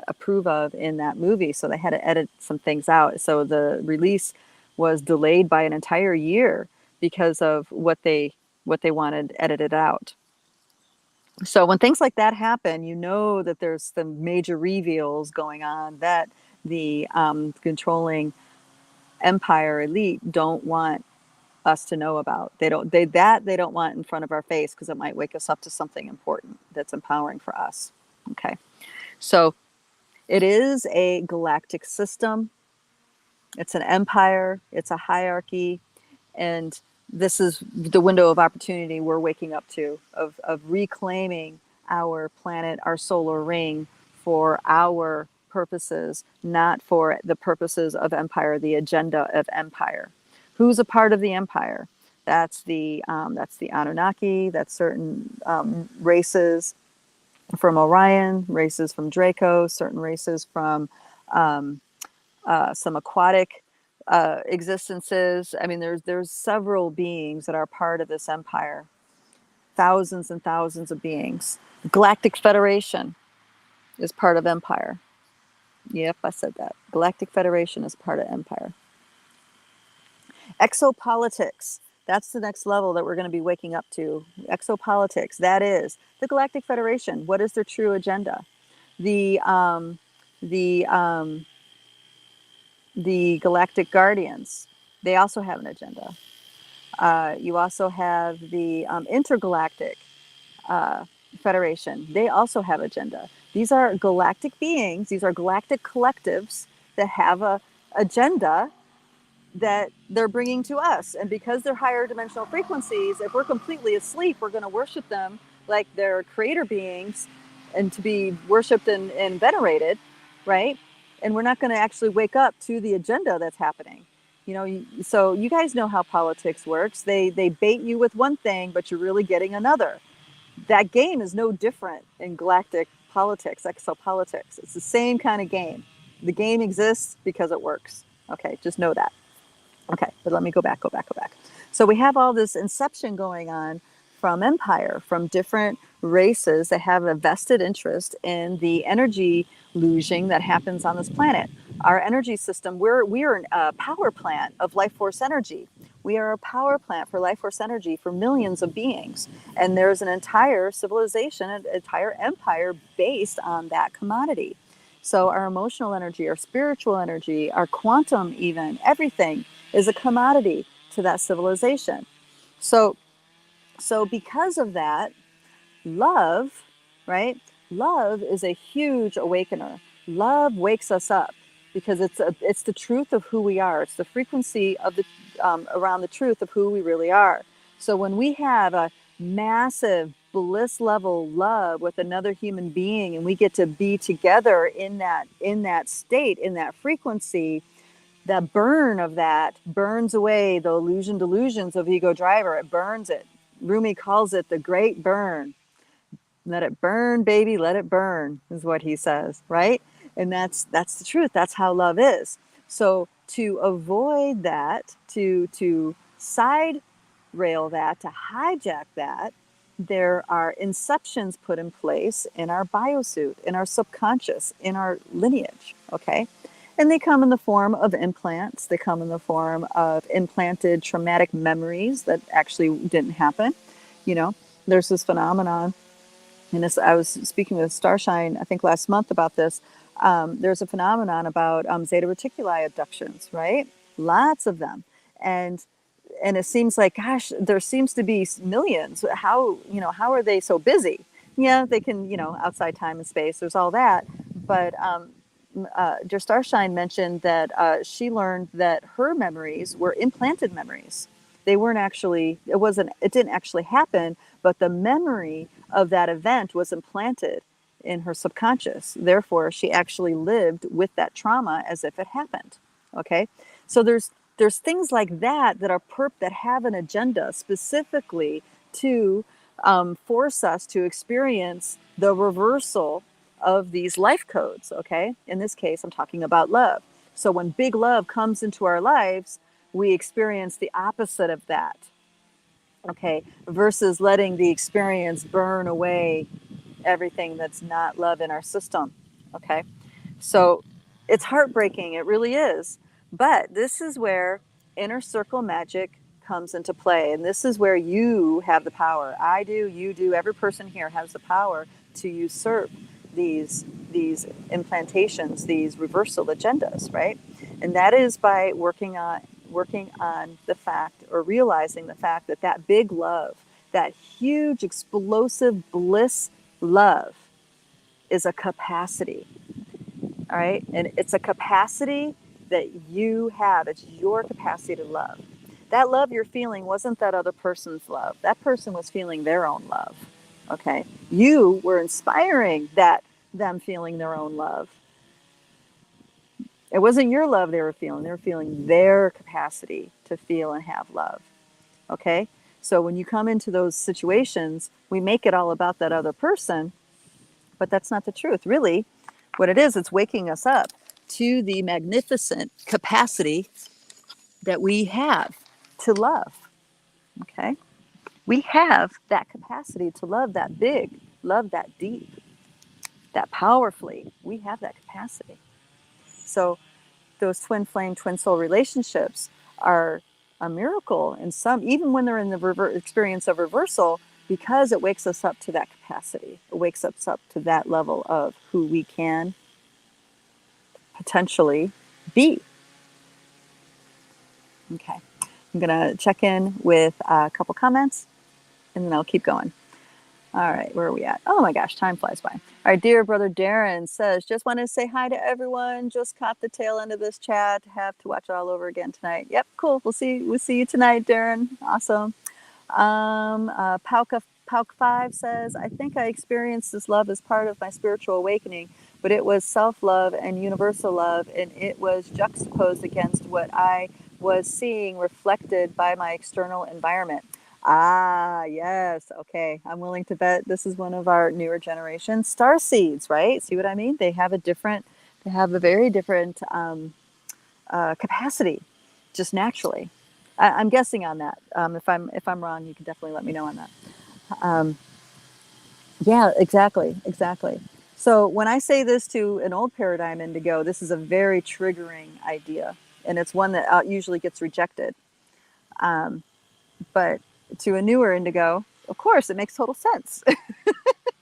approve of in that movie, so they had to edit some things out. So the release was delayed by an entire year because of what they wanted edited out. So when things like that happen, you know that there's some major reveals going on that the controlling empire elite don't want us to know about. They don't want in front of our face because it might wake us up to something important that's empowering for us. Okay, so it is a galactic system. It's an empire. It's a hierarchy, and this is the window of opportunity we're waking up to of reclaiming our planet, our solar ring for our purposes, not for the purposes of empire, the agenda of empire. Who's a part of the empire? That's the Anunnaki. That's certain races from Orion, races from Draco, certain races from some aquatic existences. I mean, there's several beings that are part of this empire, thousands and thousands of beings. Galactic Federation is part of empire. Yep, I said that. Galactic Federation is part of empire. Exo-politics. That's the next level that we're going to be waking up to. Exo-politics. That is the Galactic Federation. What is their true agenda? The Galactic Guardians. They also have an agenda. You also have the Intergalactic Federation. They also have agenda. These are galactic beings. These are galactic collectives that have a agenda that they're bringing to us. And because they're higher dimensional frequencies, if we're completely asleep, we're going to worship them like they're creator beings and to be worshipped and venerated, right? And we're not going to actually wake up to the agenda that's happening. So you guys know how politics works. They bait you with one thing, but you're really getting another. That game is no different in galactic politics, exopolitics. It's the same kind of game. The game exists because it works. Okay, just know that. Okay, but let me go back. So we have all this inception going on from empire, from different races that have a vested interest in the energy losing that happens on this planet. Our energy system, we are a power plant of life force energy. We are a power plant for life force energy for millions of beings. And there's an entire civilization, an entire empire based on that commodity. So our emotional energy, our spiritual energy, our quantum even, everything is a commodity to that civilization. So because of that, love, right? Love is a huge awakener. Love wakes us up because it's the truth of who we are. It's the frequency of the around the truth of who we really are. So when we have a massive bliss level love with another human being and we get to be together in that state, in that frequency, the burn of that burns away the delusions of ego driver. It burns it. Rumi calls it the great burn. Let it burn, baby, let it burn, is what he says, right? And that's the truth. That's how love is. So to avoid that, to side rail that, to hijack that, there are inceptions put in place in our biosuit, in our subconscious, in our lineage, okay? And they come in the form of implants. They come in the form of implanted traumatic memories that actually didn't happen. There's this phenomenon, and I was speaking with Starshine, I think last month about this. There's a phenomenon about Zeta Reticuli abductions, right? Lots of them. And it seems like, gosh, there seems to be millions. How are they so busy? Yeah, they can, outside time and space, there's all that. But dear Starshine mentioned that she learned that her memories were implanted memories. They weren't actually, it didn't actually happen, but the memory of that event was implanted in her subconscious. Therefore, she actually lived with that trauma as if it happened. Okay. So there's things like that that are that have an agenda specifically to force us to experience the reversal of these life codes. Okay, in this case I'm talking about love. So when big love comes into our lives, we experience the opposite of that. Okay, versus letting the experience burn away everything that's not love in our system. Okay, so it's heartbreaking, it really is. But this is where inner circle magic comes into play. And this is where you have the power. I do, you do, every person here has the power to usurp these implantations, these reversal agendas, right? And that is by working on the fact, or realizing the fact that that big love, that huge explosive bliss love, is a capacity. All right. And it's a capacity that you have. It's your capacity to love. That love you're feeling wasn't that other person's love. That person was feeling their own love. Okay. You were inspiring them feeling their own love. It wasn't your love they were feeling. They were feeling their capacity to feel and have love. Okay. So when you come into those situations, we make it all about that other person, but that's not the truth. Really, what it is, it's waking us up to the magnificent capacity that we have to love. Okay? We have that capacity to love that big, love that deep, that powerfully. We have that capacity. So those twin flame, twin soul relationships are a miracle in some, even when they're in the experience of reversal, because it wakes us up to that capacity. It wakes us up to that level of who we can potentially be. Okay. I'm going to check in with a couple comments and then I'll keep going. All right, where are we at? Oh my gosh, time flies by. All right, dear brother Darren says, just want to say hi to everyone. Just caught the tail end of this chat. Have to watch it all over again tonight. Yep, cool. We'll see you tonight, Darren. Awesome. Pauk5 says, I think I experienced this love as part of my spiritual awakening, but it was self-love and universal love, and it was juxtaposed against what I was seeing reflected by my external environment. Ah, yes. Okay. I'm willing to bet this is one of our newer generation starseeds, right? See what I mean? They have a very different capacity, just naturally. I'm guessing on that. If I'm wrong, you can definitely let me know on that. Yeah, exactly. So when I say this to an old paradigm indigo, this is a very triggering idea, and it's one that usually gets rejected. But to a newer indigo, of course, it makes total sense.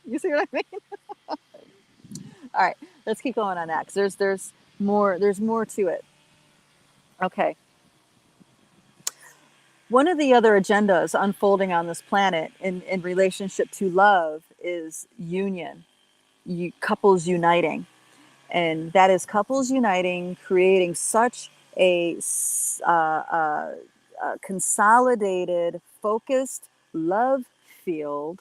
You see what I mean? All right, let's keep going on that because there's more to it. Okay. One of the other agendas unfolding on this planet in relationship to love is union, couples uniting. And that is couples uniting, creating such a consolidated, focused love field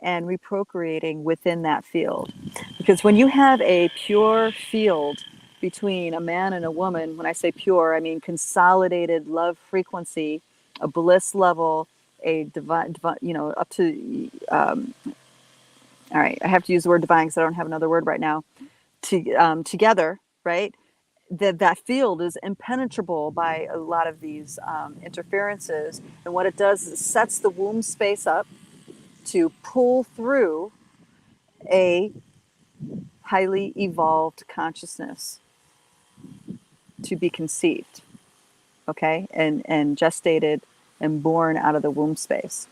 and reprocreating within that field. Because when you have a pure field between a man and a woman, when I say pure, I mean consolidated love frequency, a bliss level, a divine, up to, all right, I have to use the word divine because I don't have another word right now, together, right? That field is impenetrable by a lot of these interferences. And what it does is it sets the womb space up to pull through a highly evolved consciousness to be conceived, okay, and gestated and born out of the womb space.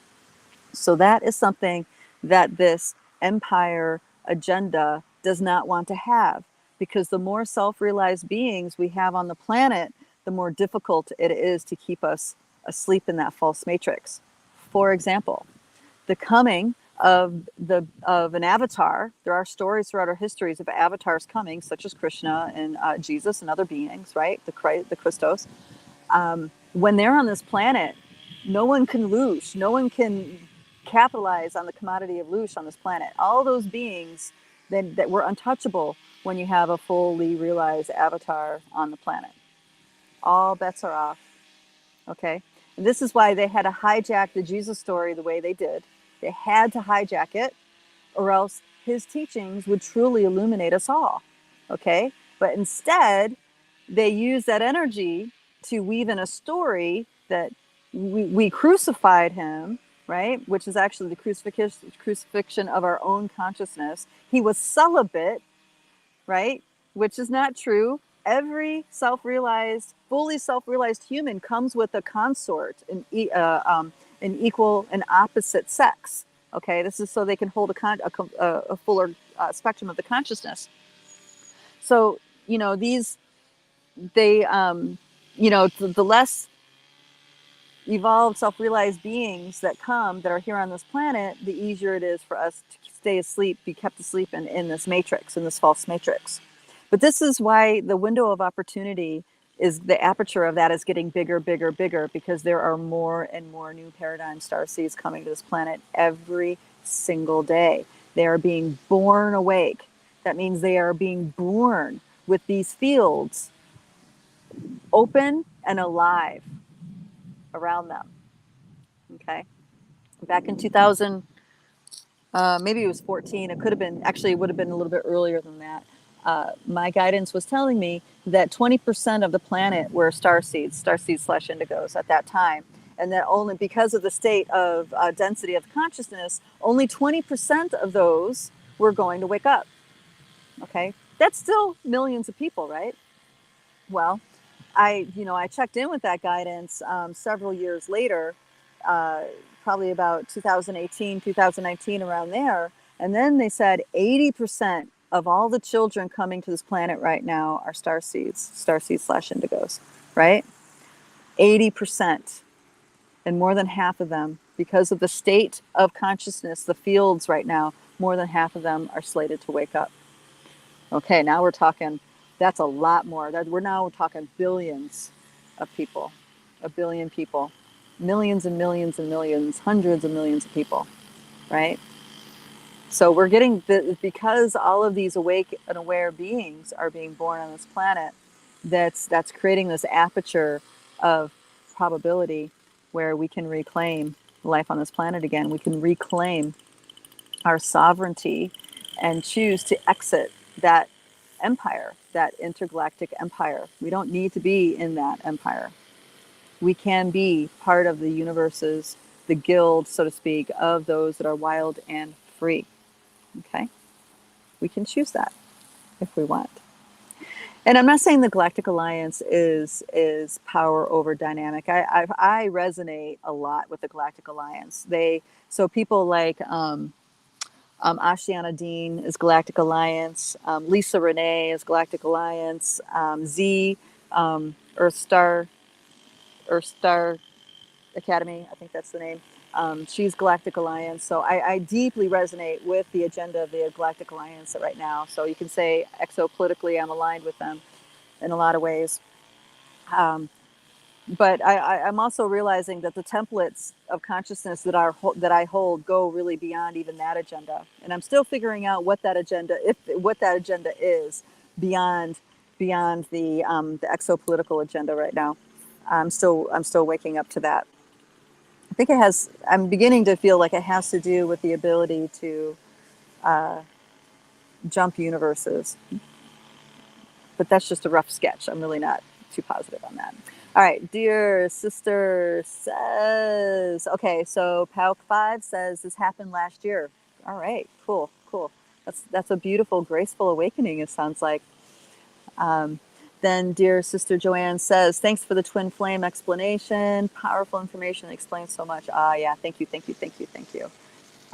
So that is something that this empire agenda does not want to have, because the more self-realized beings we have on the planet, the more difficult it is to keep us asleep in that false matrix. For example, the coming of an avatar. There are stories throughout our histories of avatars coming, such as Krishna and Jesus and other beings, right? The Christos. When they're on this planet, no one can lose. No one can capitalize on the commodity of lose on this planet. All those beings that were untouchable when you have a fully realized avatar on the planet. All bets are off. Okay. And this is why they had to hijack the Jesus story the way they did. They had to hijack it, or else his teachings would truly illuminate us all. Okay. But instead, they use that energy to weave in a story that we crucified him, right? Which is actually the crucifixion of our own consciousness. He was celibate, right? Which is not true. Every fully self-realized human comes with a consort, an equal and opposite sex. Okay, this is so they can hold a fuller spectrum of the consciousness. So, the less evolved self-realized beings that are here on this planet, the easier it is for us to stay asleep, be kept asleep in this matrix, in this false matrix. But this is why the window of opportunity is, the aperture of that is getting bigger, bigger, bigger, because there are more and more new paradigm starseeds coming to this planet every single day. They are being born awake. That means they are being born with these fields open and alive around them. Okay. Back in 2000, maybe it was 14. It could have been, actually, it would have been a little bit earlier than that. My guidance was telling me that 20% of the planet were starseeds / indigos at that time. And that only because of the state of density of consciousness, only 20% of those were going to wake up. Okay. That's still millions of people, right? Well, I checked in with that guidance several years later, probably about 2018, 2019, around there. And then they said 80% of all the children coming to this planet right now are starseeds / indigos, right? 80%. And more than half of them, because of the state of consciousness, the fields right now, more than half of them are slated to wake up. Okay, now we're talking, that's a lot more. We're now talking billions of people, a billion people, millions and millions and millions, hundreds of millions of people, right? So we're getting, because all of these awake and aware beings are being born on this planet, that's creating this aperture of probability where we can reclaim life on this planet again. We can reclaim our sovereignty and choose to exit that empire, that intergalactic empire. We don't need to be in that empire. We can be part of the universe's, the guild, so to speak, of those that are wild and free. Okay? We can choose that if we want. And I'm not saying the Galactic Alliance is power over dynamic. I resonate a lot with the Galactic Alliance. So people like Ashiana Dean is Galactic Alliance, Lisa Renee is Galactic Alliance, Z, Earth Star Academy, I think that's the name. She's Galactic Alliance. So I deeply resonate with the agenda of the Galactic Alliance right now. So you can say exo-politically, I'm aligned with them in a lot of ways. But I'm also realizing that the templates of consciousness that I hold go really beyond even that agenda. And I'm still figuring out what that agenda is beyond the exo-political agenda right now. I'm still waking up to that. I think I'm beginning to feel like it has to do with the ability to jump universes. But that's just a rough sketch. I'm really not too positive on that. All right, dear sister says, okay, so Pauk 5 says this happened last year. All right, cool. That's a beautiful, graceful awakening, it sounds like. Then dear sister Joanne says, thanks for the twin flame explanation. Powerful information that explains so much. Yeah, thank you.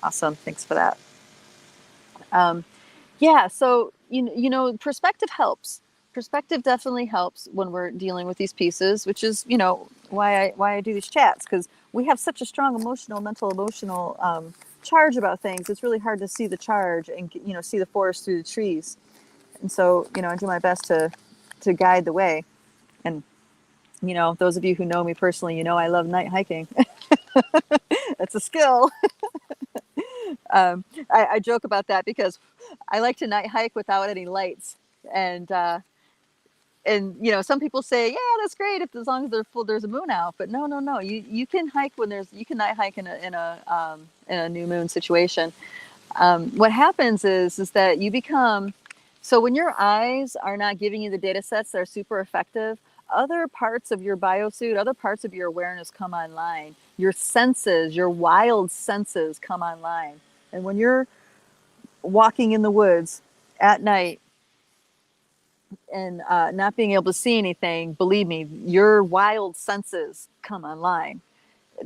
Awesome, thanks for that. Yeah, so, perspective helps. Perspective definitely helps when we're dealing with these pieces, which is, why I do these chats, because we have such a strong mental, emotional charge about things, it's really hard to see the charge and, see the forest through the trees. And so, I do my best to guide the way. And, those of you who know me personally, I love night hiking. It's a skill. I joke about that because I like to night hike without any lights. And some people say, yeah, that's great as long as there's a moon out. But no, you can hike you can night hike in a new moon situation. What happens is that you become, so when your eyes are not giving you the data sets that are super effective, other parts of your biosuit, other parts of your awareness come online. Your senses, your wild senses come online. And when you're walking in the woods at night and not being able to see anything, believe me, your wild senses come online.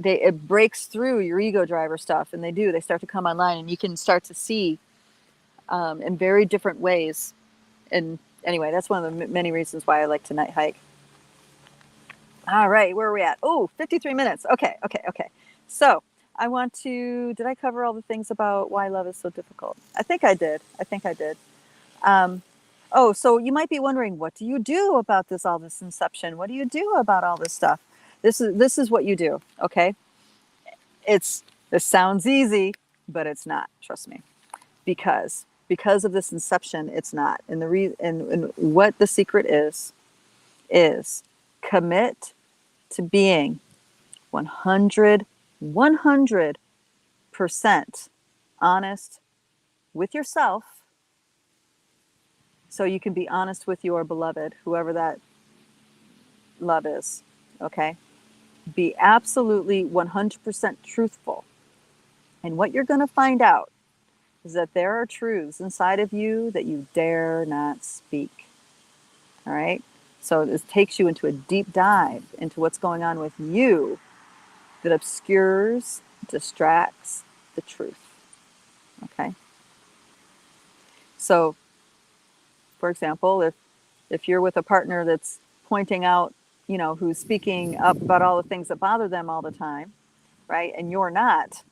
It breaks through your ego driver stuff, and they start to come online, and you can start to see in very different ways. And anyway, that's one of the many reasons why I like to night hike. All right, where are we at? Oh, 53 minutes. Okay. So did I cover all the things about why love is so difficult? I think I did. So you might be wondering, what do you do about all this inception? What do you do about all this stuff? This is what you do, okay? This sounds easy, but it's not, trust me. Because of this inception, it's not. And and what the secret is commit to being 100% honest with yourself, so you can be honest with your beloved, whoever that love is, okay? Be absolutely 100% truthful. And what you're going to find out is that there are truths inside of you that you dare not speak, all right? So this takes you into a deep dive into what's going on with you that obscures, distracts the truth, okay? So, for example, if you're with a partner that's pointing out, who's speaking up about all the things that bother them all the time, right? And you're not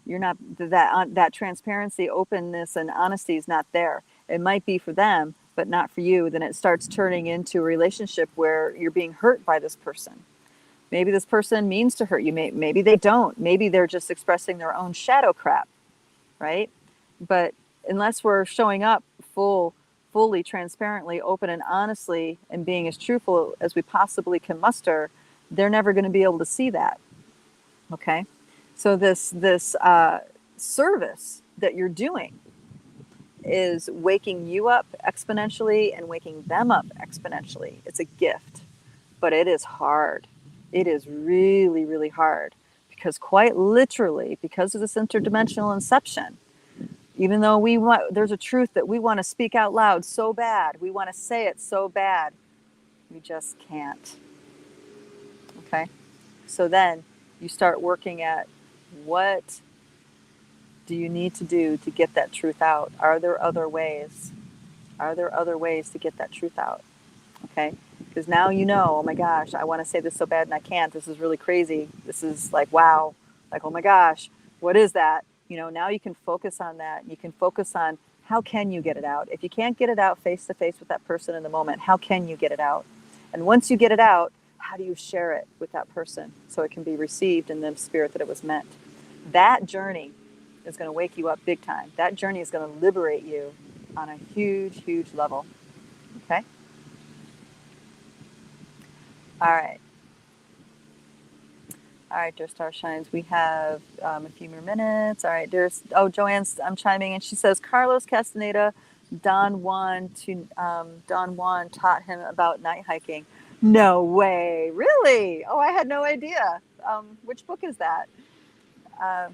that transparency, openness, and honesty is not there. It might be for them, but not for you. Then it starts turning into a relationship where you're being hurt by this person. Maybe this person means to hurt you. Maybe they don't. Maybe they're just expressing their own shadow crap, right? But unless we're showing up fully, transparently, open, and honestly, and being as truthful as we possibly can muster, they're never going to be able to see that. Okay, so this service that you're doing is waking you up exponentially and waking them up exponentially. It's a gift, but it is hard. It is really, really hard, because quite literally, because of this interdimensional inception, even though there's a truth that we want to speak out loud so bad, we want to say it so bad, we just can't. Okay, so then you start working at, what do you need to do to get that truth out? Are there other ways? Are there other ways to get that truth out? Okay, because now oh my gosh, I want to say this so bad and I can't. This is really crazy. This is like, wow, like, oh my gosh, what is that? Now you can focus on that. You can focus on, how can you get it out? If you can't get it out face to face with that person in the moment, how can you get it out? And once you get it out, how do you share it with that person so it can be received in the spirit that it was meant? That journey is going to wake you up big time. That journey is going to liberate you on a huge, huge level. Okay? All right. All right, dear star shines, we have a few more minutes. All right, Joanne's chiming in. She says, Carlos Castaneda, Don Juan taught him about night hiking. No way, really? Oh, I had no idea. Which book is that? Well,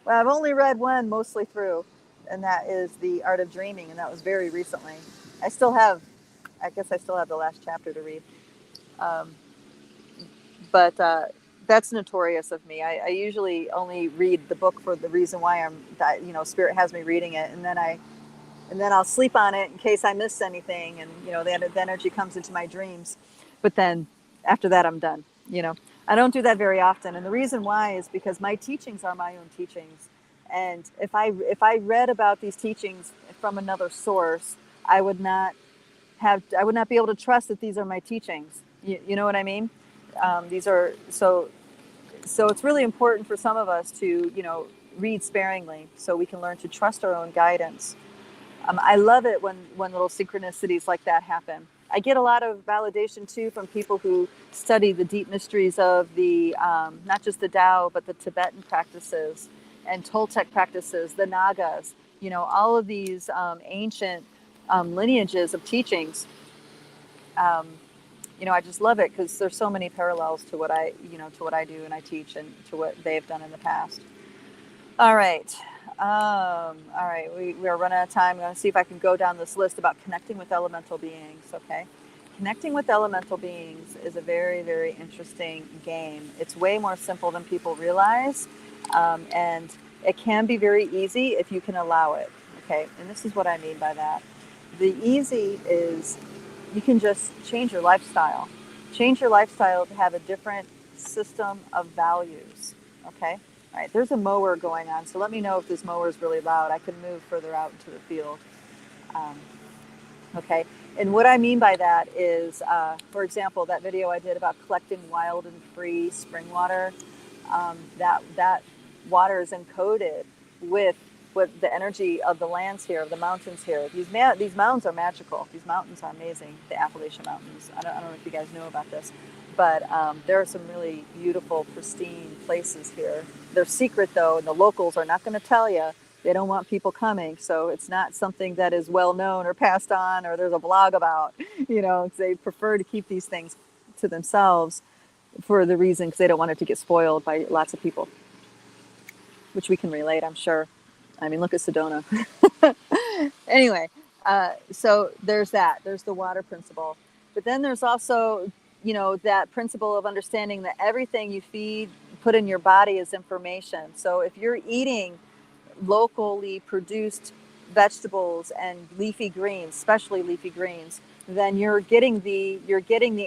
I've only read one mostly through, and that is The Art of Dreaming, and that was very recently. I guess I still have the last chapter to read. But that's notorious of me. I usually only read the book for the reason why Spirit has me reading it, and then I'll sleep on it in case I miss anything, and the energy comes into my dreams. But then after that, I'm done. I don't do that very often, and the reason why is because my teachings are my own teachings. And if I read about these teachings from another source, I would not I would not be able to trust that these are my teachings. You know what I mean? These are so it's really important for some of us to, read sparingly so we can learn to trust our own guidance. I love it when little synchronicities like that happen. I get a lot of validation too from people who study the deep mysteries of the not just the Tao, but the Tibetan practices and Toltec practices, the Nagas. All of these ancient lineages of teachings. Um, I just love it because there's so many parallels to what to what I do and I teach and to what they've done in the past. All right. All right. We are running out of time. I'm going to see if I can go down this list about connecting with elemental beings. Okay. Connecting with elemental beings is a very, very interesting game. It's way more simple than people realize. And it can be very easy if you can allow it. Okay. And this is what I mean by that. The easy is you can just change your lifestyle. Change your lifestyle to have a different system of values. Okay. All right, there's a mower going on, so let me know if this mower is really loud. I can move further out into the field. Okay, and what I mean by that is, for example, that video I did about collecting wild and free spring water, that water is encoded with the energy of the lands here, of the mountains here. These mountains are magical. These mountains are amazing, the Appalachian Mountains. I don't know if you guys know about this, but there are some really beautiful, pristine places here. They're secret, though, and the locals are not going to tell you. They don't want people coming, so it's not something that is well known or passed on or there's a blog about. They prefer to keep these things to themselves for the reason because they don't want it to get spoiled by lots of people, which we can relate, I'm sure. I mean, look at Sedona. Anyway, so there's that. There's the water principle. But then there's also, that principle of understanding that everything you put in your body is information. So if you're eating locally produced vegetables and leafy greens, especially leafy greens, then you're getting the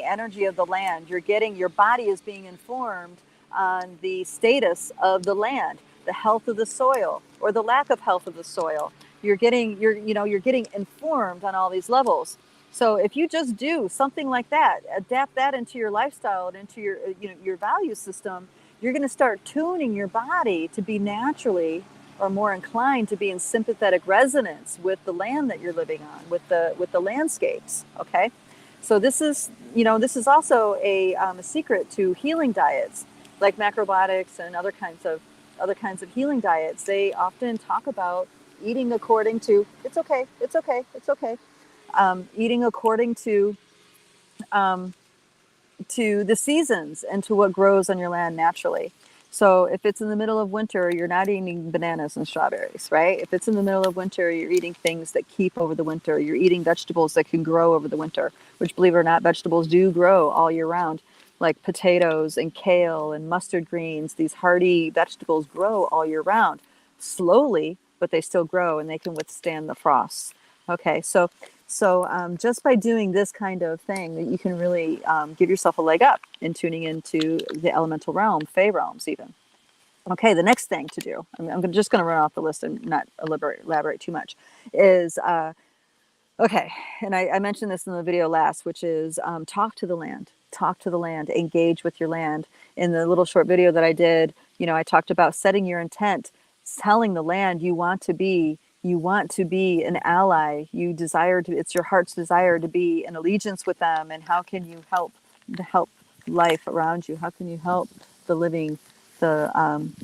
energy of the land. Your body is being informed on the status of the land, the health of the soil or the lack of health of the soil. You're getting informed on all these levels. So if you just do something like that, adapt that into your lifestyle and into your value system, you're going to start tuning your body to be naturally or more inclined to be in sympathetic resonance with the land that you're living on, with the landscapes. Okay, so this is also a secret to healing diets like macrobiotics and other kinds of healing diets. They often talk about eating according to it's okay, eating according to the seasons and to what grows on your land naturally. So if it's in the middle of winter, you're not eating bananas and strawberries, right? If it's in the middle of winter, you're eating things that keep over the winter. You're eating vegetables that can grow over the winter, which, believe it or not, vegetables do grow all year round, like potatoes and kale and mustard greens. These hardy vegetables grow all year round, slowly, but they still grow and they can withstand the frosts. Okay, so just by doing this kind of thing, you can really give yourself a leg up in tuning into the elemental realm, fey realms even. Okay, the next thing to do, I'm just going to run off the list and not elaborate too much, is, okay, and I mentioned this in the video last, which is talk to the land, engage with your land. In the little short video that I did, I talked about setting your intent, telling the land you want to be an ally. It's your heart's desire to be in allegiance with them. And how can you help life around you? How can you help the living, the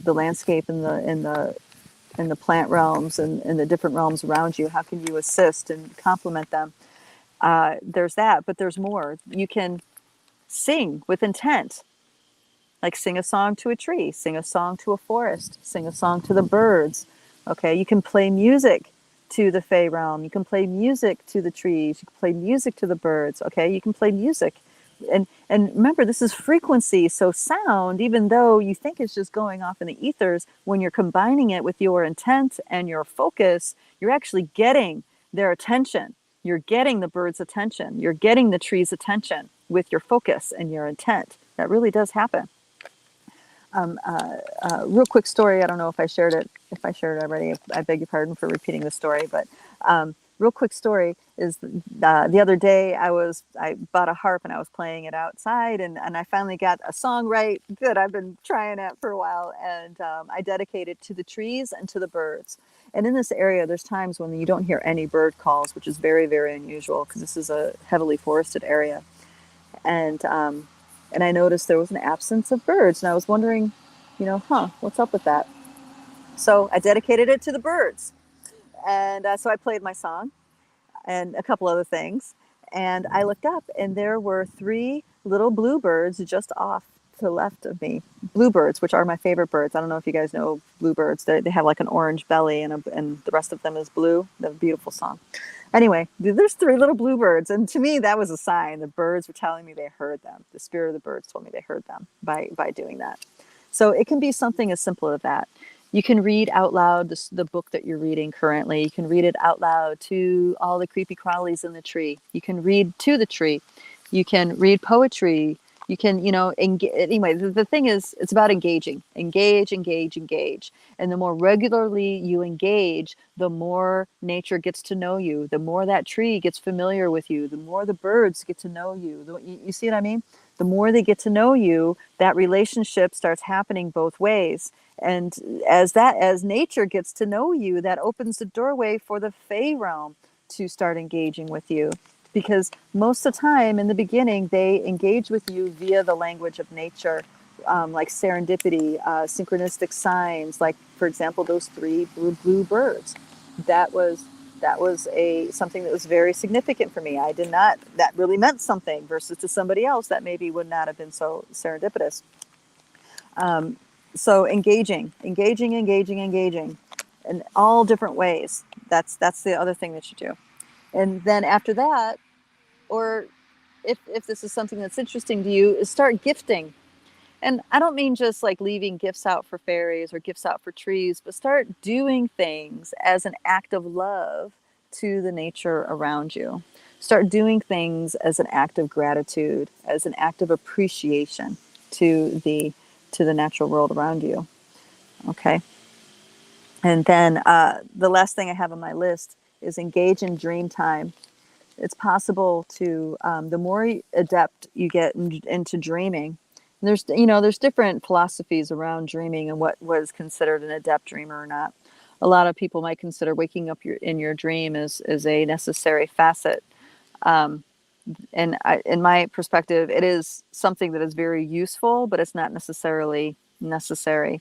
landscape and the plant realms and the different realms around you? How can you assist and complement them? There's that, but there's more. You can sing with intent. Like sing a song to a tree, sing a song to a forest, sing a song to the birds. Okay, you can play music to the fey realm. You can play music to the trees. You can play music to the birds. Okay, you can play music. And remember, this is frequency. So sound, even though you think it's just going off in the ethers, when you're combining it with your intent and your focus, you're actually getting their attention. You're getting the bird's attention. You're getting the tree's attention with your focus and your intent. That really does happen. Real quick story. I don't know if I shared it. If I shared it already, I beg your pardon for repeating the story. But real quick story is the other day I bought a harp and I was playing it outside, and I finally got a song right that I've been trying at for a while, and I dedicated to the trees and to the birds. And in this area, there's times when you don't hear any bird calls, which is very, very unusual because this is a heavily forested area. And I noticed there was an absence of birds, and I was wondering, what's up with that? So I dedicated it to the birds, and so I played my song and a couple other things, and I looked up, and there were three little bluebirds just off to the left of me. Bluebirds, which are my favorite birds. I don't know if you guys know bluebirds. They have like an orange belly, and the rest of them is blue. They have a beautiful song. Anyway, there's three little bluebirds, and to me that was a sign. The birds were telling me they heard them. The spirit of the birds told me they heard them by doing that. So it can be something as simple as that. You can read out loud the book that you're reading currently. You can read it out loud to all the creepy crawlies in the tree. You can read to the tree. You can read poetry. You can, anyway, the thing is, it's about engaging. Engage. And the more regularly you engage, the more nature gets to know you. The more that tree gets familiar with you. The more the birds get to know you. You see what I mean? The more they get to know you, that relationship starts happening both ways. And as nature gets to know you, that opens the doorway for the Fey realm to start engaging with you. Because most of the time in the beginning, they engage with you via the language of nature, like serendipity, synchronistic signs, like, for example, those three blue birds. That was something that was very significant for me. That really meant something, versus to somebody else that maybe would not have been so serendipitous. So engaging in all different ways. That's the other thing that you do. And then after that, or if this is something that's interesting to you, is start gifting. And I don't mean just like leaving gifts out for fairies or gifts out for trees, but start doing things as an act of love to the nature around you. Start doing things as an act of gratitude, as an act of appreciation to the natural world around you. Okay. And then the last thing I have on my list is engage in dream time. It's possible to, the more adept you get into dreaming, there's different philosophies around dreaming and what is considered an adept dreamer or not. A lot of people might consider waking up in your dream as a necessary facet. And in my perspective, it is something that is very useful, but it's not necessarily necessary.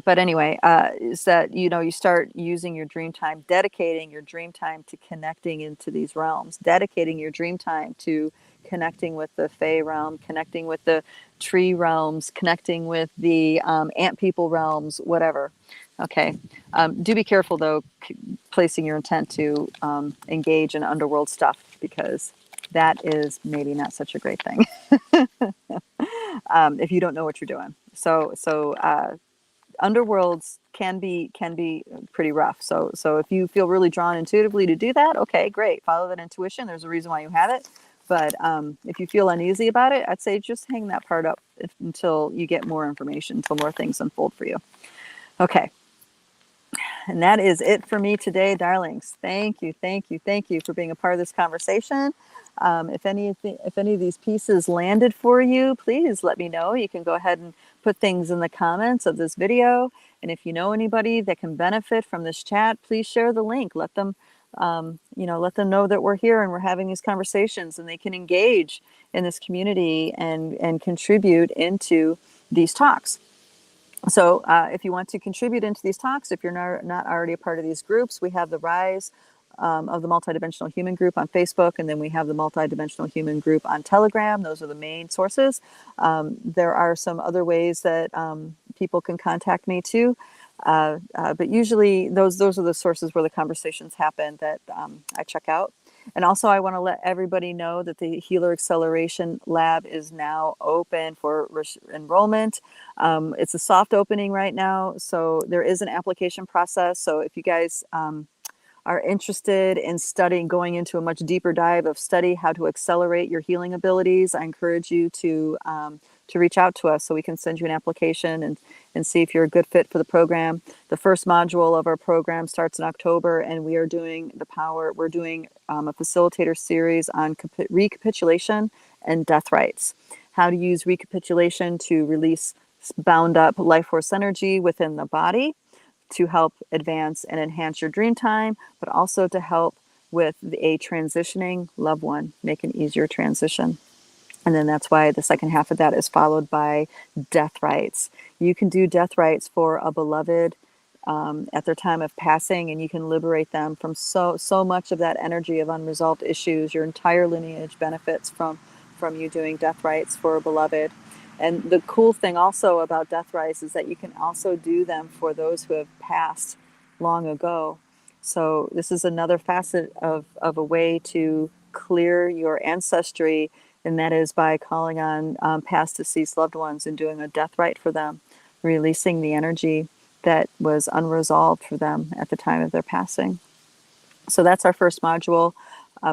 But anyway, is that, you start using your dream time, dedicating your dream time to connecting into these realms, dedicating your dream time to connecting with the Fey realm, connecting with the tree realms, connecting with the ant people realms, whatever. Okay. Do be careful, though, placing your intent to engage in underworld stuff, because that is maybe not such a great thing if you don't know what you're doing. So underworlds can be pretty rough. So if you feel really drawn intuitively to do that, okay, great. Follow that intuition. There's a reason why you have it. But if you feel uneasy about it, I'd say just hang that part up until you get more information, until more things unfold for you. Okay. And that is it for me today, darlings. Thank you for being a part of this conversation. If any of these pieces landed for you, please let me know. You can go ahead and put things in the comments of this video. And if you know anybody that can benefit from this chat, please share the link. Let them, let them know that we're here and we're having these conversations, and they can engage in this community and contribute into these talks. So if you want to contribute into these talks, if you're not already a part of these groups, we have the Rise of the Multidimensional Human group on Facebook, and then we have the Multidimensional Human group on Telegram. Those are the main sources. There are some other ways that people can contact me too, but usually those are the sources where the conversations happen that I check out. And also, I want to let everybody know that the Healer Acceleration Lab is now open for enrollment. It's a soft opening right now, so there is an application process. So if you guys are interested in studying, going into a much deeper dive of study how to accelerate your healing abilities, I encourage you to to reach out to us so we can send you an application and see if you're a good fit for the program. The first module of our program starts in October, and we are doing we're doing a facilitator series on recapitulation and death rites. How to use recapitulation to release bound up life force energy within the body to help advance and enhance your dream time, but also to help with a transitioning loved one, make an easier transition. And then that's why the second half of that is followed by death rites. You can do death rites for a beloved at their time of passing, and you can liberate them from so much of that energy of unresolved issues. Your entire lineage benefits from you doing death rites for a beloved. And the cool thing also about death rites is that you can also do them for those who have passed long ago. So this is another facet of a way to clear your ancestry, and that is by calling on past deceased loved ones and doing a death rite for them, releasing the energy that was unresolved for them at the time of their passing. So that's our first module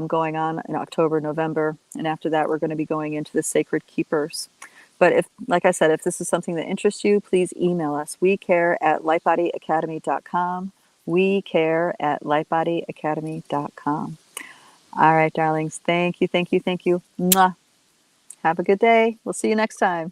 going on in October, November, and after that we're going to be going into the sacred keepers. But if, like I said, if this is something that interests you, please email us. WeCare@lightbodyacademy.com. WeCare@lightbodyacademy.com. All right, darlings. Thank you, thank you, thank you. Mwah. Have a good day. We'll see you next time.